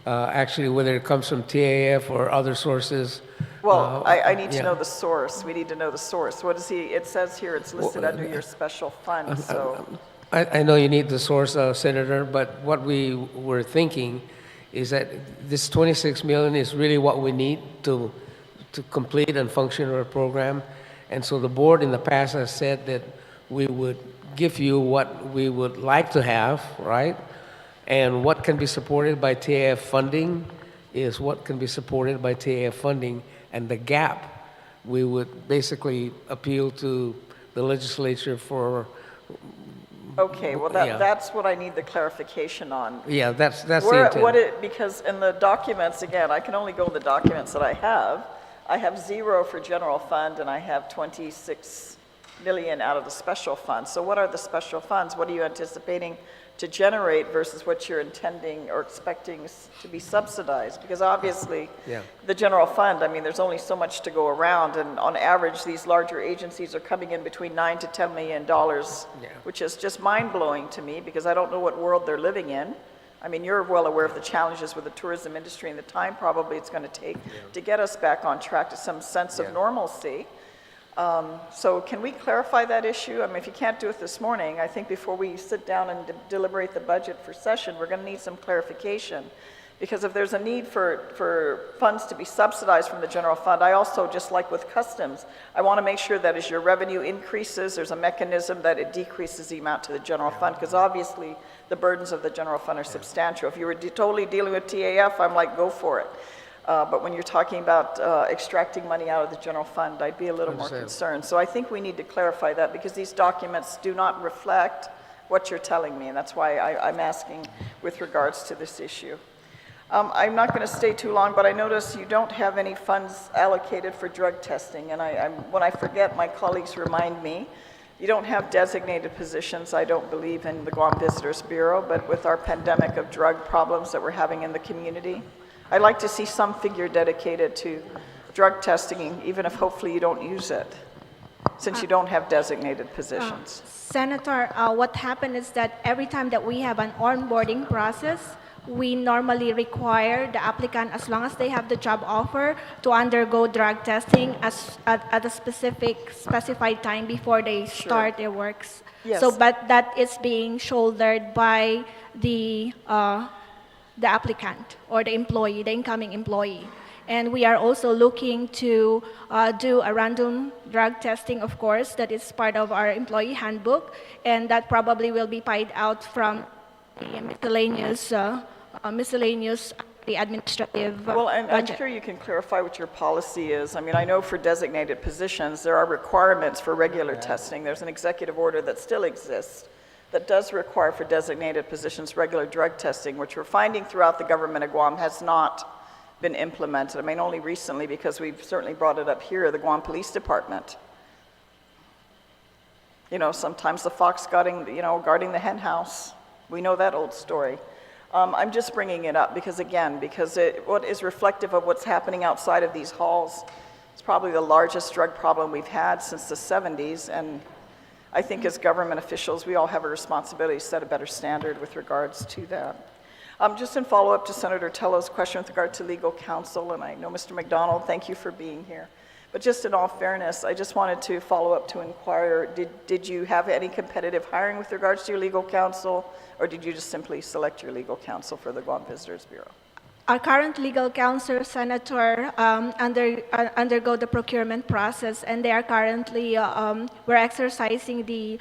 S4: actually, whether it comes from TAF or other sources.
S10: Well, I need to
S4: yeah.
S10: know the source. We need to know the source. What is it says here, it's listed under your special fund, so.
S4: I know you need the source, Senator, but what we were thinking is that this 26 million is really what we need to complete and function our program. And so the board in the past has said that we would give you what we would like to have, right? And what can be supported by TAF funding is what can be supported by TAF funding, and the gap, we would basically appeal to the legislature for.
S10: Okay, well,
S4: Yeah.
S10: that's what I need the clarification on.
S4: Yeah, that's the intent.
S10: Because in the documents, again, I can only go in the documents that I have. I have 0 for general fund, and I have 26 million out of the special fund. So what are the special funds? What are you anticipating to generate versus what you're intending or expecting to be subsidized? Because obviously,
S4: Yeah.
S10: the general fund, I mean, there's only so much to go around, and on average, these larger agencies are coming in between $9 to $10 million, which is just mind-blowing to me, because I don't know what world they're living in. I mean, you're well aware of the challenges with the tourism industry and the time probably it's going to take to get us back on track to some sense of normalcy. So can we clarify that issue? I mean, if you can't do it this morning, I think before we sit down and deliberate the budget for session, we're going to need some clarification. Because if there's a need for funds to be subsidized from the general fund, I also, just like with customs, I want to make sure that as your revenue increases, there's a mechanism that it decreases the amount to the general fund, because obviously the burdens of the general fund are substantial. If you were totally dealing with TAF, I'm like, go for it. But when you're talking about extracting money out of the general fund, I'd be a little more concerned. So I think we need to clarify that, because these documents do not reflect what you're telling me, and that's why I'm asking with regards to this issue. I'm not going to stay too long, but I notice you don't have any funds allocated for drug testing, and when I forget, my colleagues remind me. You don't have designated positions, I don't believe, in the Guam Visitors Bureau, but with our pandemic of drug problems that we're having in the community, I'd like to see some figure dedicated to drug testing, even if hopefully you don't use it, since you don't have designated positions.
S7: Senator, what happened is that every time that we have an onboarding process, we normally require the applicant, as long as they have the job offer, to undergo drug testing at a specified time before they start their works.
S10: Yes.
S7: So, but that is being shouldered by the applicant or the employee, the incoming employee. And we are also looking to do a random drug testing, of course, that is part of our employee handbook, and that probably will be paid out from the miscellaneous the administrative
S10: Well, and I'm
S7: budget.
S10: sure you can clarify what your policy is. I mean, I know for designated positions, there are requirements for regular testing. There's an executive order that still exists that does require for designated positions regular drug testing, which we're finding throughout the government of Guam has not been implemented. I mean, only recently, because we've certainly brought it up here, the Guam Police Department. You know, sometimes the fox guarding the hen house. We know that old story. I'm just bringing it up because what is reflective of what's happening outside of these halls. It's probably the largest drug problem we've had since the 70s, and I think as government officials, we all have a responsibility to set a better standard with regards to that. Just in follow-up to Senator Tello's question with regard to legal counsel, and I know Mr. McDonald, thank you for being here. But just in all fairness, I just wanted to follow up to inquire, did you have any competitive hiring with regards to your legal counsel, or did you just simply select your legal counsel for the Guam Visitors Bureau?
S7: Our current legal counsel, Senator, undergo the procurement process, and they are currently, we're exercising the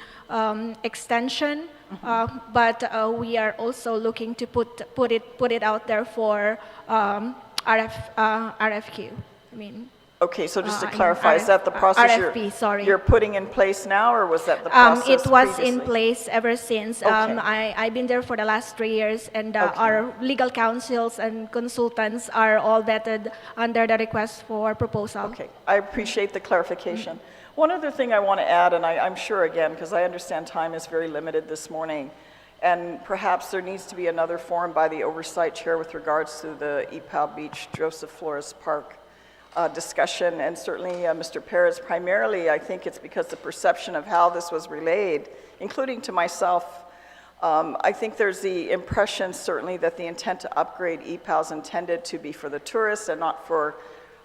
S7: extension, but we are also looking to put it out there for RFQ. I mean.
S10: Okay, so just to
S7: I mean,
S10: clarify, is that the process
S7: RFP, sorry.
S10: you're putting in place now, or was that the process
S7: It was in
S10: previously?
S7: place ever since.
S10: Okay.
S7: I've been there for the last 3 years, and
S10: Okay.
S7: our legal counsels and consultants are all vetted under the request for proposal.
S10: Okay, I appreciate the clarification. One other thing I want to add, and I'm sure again, because I understand time is very limited this morning, and perhaps there needs to be another forum by the Oversight Chair with regards to the Ipao Beach, Joseph Flores Park discussion, and certainly Mr. Perez, primarily I think it's because the perception of how this was relayed, including to myself, I think there's the impression certainly that the intent to upgrade Ipao is intended to be for the tourists and not for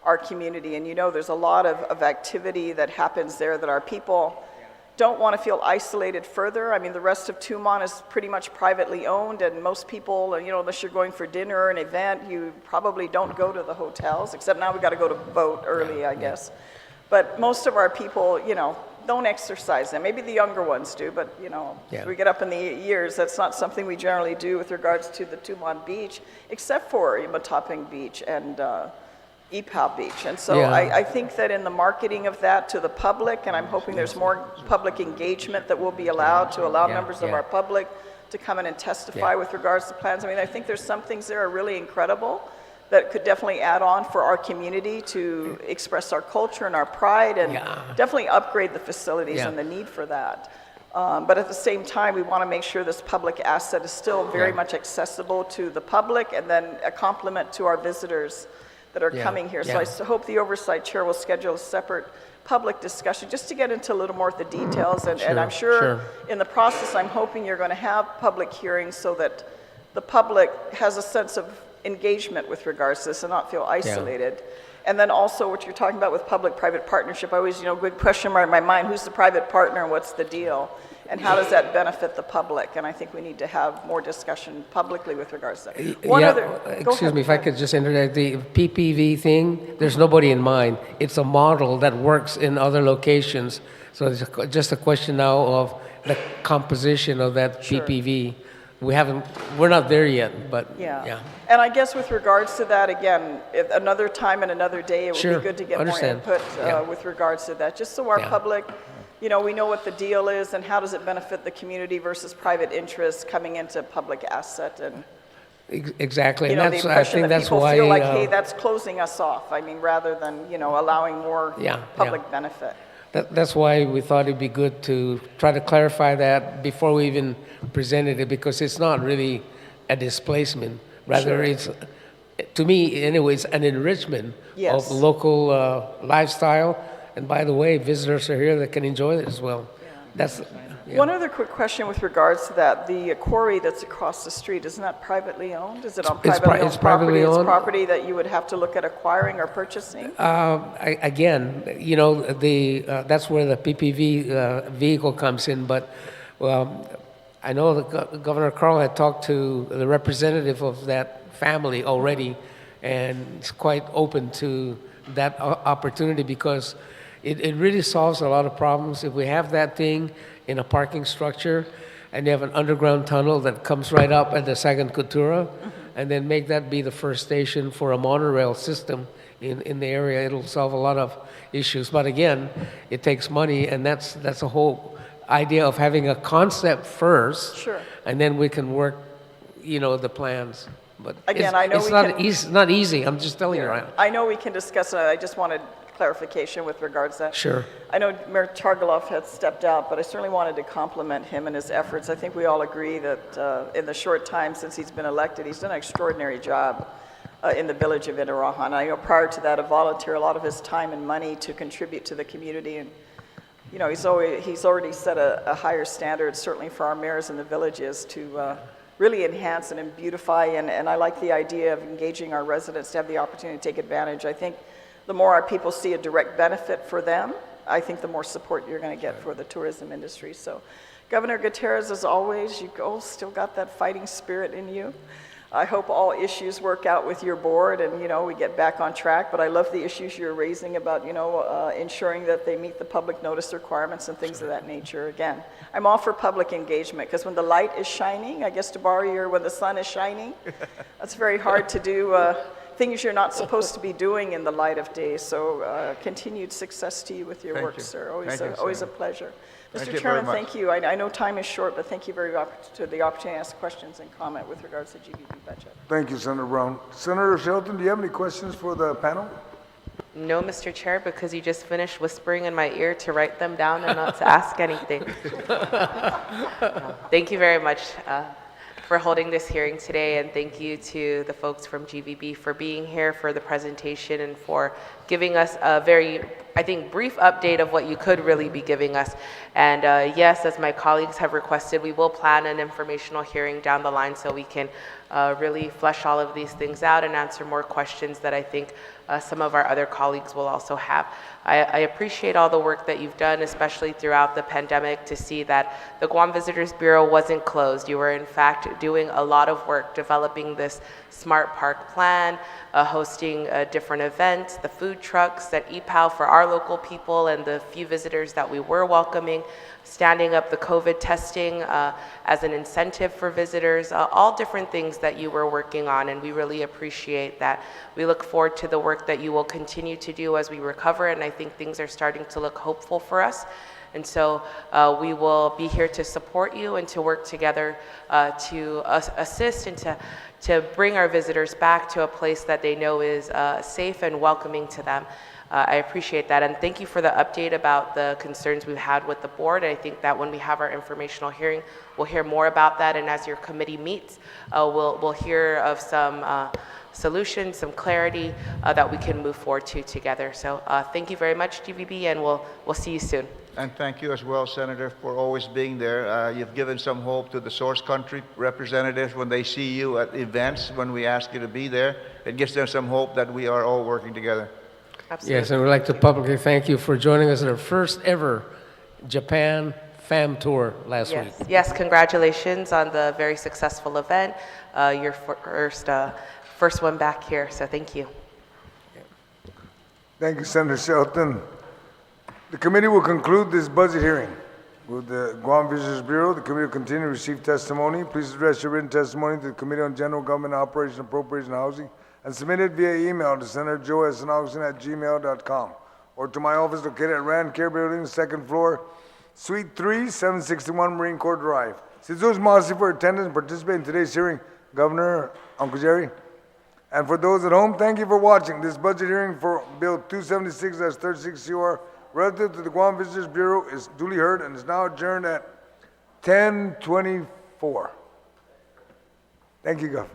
S10: our community. And you know there's a lot of activity that happens there that our people don't want to feel isolated further. I mean, the rest of Tumon is pretty much privately owned, and most people, you know, unless you're going for dinner or an event, you probably don't go to the hotels, except now we got to go to boat early, I guess. But most of our people, you know, don't exercise them. Maybe the younger ones do, but, you know, as we get up in the years, that's not something we generally do with regards to the Tumon Beach, except for Mataping Beach and Ipao Beach. And so I think that in the marketing of that to the public, and I'm hoping there's more public engagement that will be allowed to allow members of our public to come in and testify with regards to plans. I mean, I think there's some things there are really incredible that could definitely add on for our community to express our culture and our pride, and definitely upgrade the facilities and the need for that. But at the same time, we want to make sure this public asset is still very much accessible to the public, and then a complement to our visitors that are coming here. So I hope the Oversight Chair will schedule a separate public discussion just to get into a little more of the details. And I'm sure in the process, I'm hoping you're going to have public hearings so that the public has a sense of engagement with regards to this and not feel isolated. And then also what you're talking about with public-private partnership, I always, you know, good question mark in my mind, who's the private partner and what's the deal? And how does that benefit the public? And I think we need to have more discussion publicly with regards to that.
S4: Excuse me, if I could just interject, the PPV thing, there's nobody in mind. It's a model that works in other locations. So it's just a question now of the composition of that PPV. We're not there yet, but yeah.
S10: And I guess with regards to that, again, if another time and another day, it would be good to get more input with regards to that, just so our public, you know, we know what the deal is and how does it benefit the community versus private interests coming into public asset. And
S4: exactly,
S10: you know,
S4: and
S10: the
S4: I
S10: impression
S4: think
S10: that
S4: that's
S10: people
S4: why
S10: feel like, hey, that's closing us off. I mean, rather than, you know, allowing more public benefit.
S4: That's why we thought it'd be good to try to clarify that before we even presented it, because it's not really a displacement. Rather, it's, to me anyways, an enrichment of local lifestyle. And by the way, visitors are here that can enjoy it as well. That's
S10: One other quick question with regards to that. The quarry that's across the street, isn't that privately owned? Is it on privately owned property? It's property that you would have to look at acquiring or purchasing?
S4: Again, you know, that's where the PPV vehicle comes in. But I know that Governor Carl had talked to the representative of that family already, and it's quite open to that opportunity because it really solves a lot of problems. If we have that thing in a parking structure and you have an underground tunnel that comes right up at the Second Cultura, and then make that be the first station for a monorail system in the area, it'll solve a lot of issues. But again, it takes money, and that's the whole idea of having a concept first, and then we can work, you know, the plans. But
S10: again, I know
S4: it's not easy. I'm just telling you right now.
S10: I know we can discuss it. I just wanted clarification with regards to that.
S4: Sure.
S10: I know Mayor Chargaloff had stepped out, but I certainly wanted to compliment him and his efforts. I think we all agree that in the short time since he's been elected, he's done an extraordinary job in the village of Inarajan. I know prior to that, he volunteered a lot of his time and money to contribute to the community, and you know, he's already set a higher standard, certainly for our mayors in the villages, to really enhance and beautify, and I like the idea of engaging our residents to have the opportunity to take advantage. I think the more our people see a direct benefit for them, I think the more support you're going to get for the tourism industry. So, Governor Gutierrez, as always, you still got that fighting spirit in you. I hope all issues work out with your board and, we get back on track. But I love the issues you're raising about, ensuring that they meet the public notice requirements and things of that nature. Again, I'm all for public engagement because when the light is shining, I guess to borrow your, when the sun is shining, that's very hard to do things you're not supposed to be doing in the light of day. So continued success to you with your work, sir. Always a pleasure. Mr. Chairman, thank you. I know time is short, but thank you very much for the opportunity to ask questions and comment with regards to GVB budget.
S1: Thank you, Senator Brown. Senator Shelton, do you have any questions for the panel?
S11: No, Mr. Chair, because you just finished whispering in my ear to write them down and not to ask anything. Thank you very much for holding this hearing today, and thank you to the folks from GVB for being here for the presentation and for giving us a very, I think, brief update of what you could really be giving us. And yes, as my colleagues have requested, we will plan an informational hearing down the line so we can really flesh all of these things out and answer more questions that I think some of our other colleagues will also have. I appreciate all the work that you've done, especially throughout the pandemic, to see that the Guam Visitors Bureau wasn't closed. You were, in fact, doing a lot of work developing this smart park plan, hosting different events, the food trucks at EPAL for our local people and the few visitors that we were welcoming, standing up the COVID testing as an incentive for visitors, all different things that you were working on, and we really appreciate that. We look forward to the work that you will continue to do as we recover, and I think things are starting to look hopeful for us. And so we will be here to support you and to work together to assist and to bring our visitors back to a place that they know is safe and welcoming to them. I appreciate that, and thank you for the update about the concerns we've had with the board. I think that when we have our informational hearing, we'll hear more about that, and as your committee meets, we'll hear of some solutions, some clarity that we can move forward to together. So thank you very much, GVB, and we'll see you soon.
S3: And thank you as well, Senator, for always being there. You've given some hope to the source country representatives when they see you at events, when we ask you to be there. It gives them some hope that we are all working together.
S11: Absolutely.
S4: Yes, and we'd like to publicly thank you for joining us at our first ever Japan FAM tour last week.
S11: Yes, congratulations on the very successful event. Your first one back here, so thank you.
S1: Thank you, Senator Shelton. The committee will conclude this budget hearing. With the Guam Visitors Bureau, the committee will continue to receive testimony. Please address your written testimony to the Committee on General Government Operations, Appropriations, and Housing, and submit it via email to Senator Joe S. Agustin@gmail.com or to my office located at Rand Care Building, second floor, Suite 3, 761 Marine Corps Drive. Sizuz Masi for attendance and participating in today's hearing, Governor, Uncle Jerry. And for those at home, thank you for watching. This budget hearing for Bill 276-36 CR relative to the Guam Visitors Bureau is duly heard and is now adjourned at 10:24. Thank you, Gov.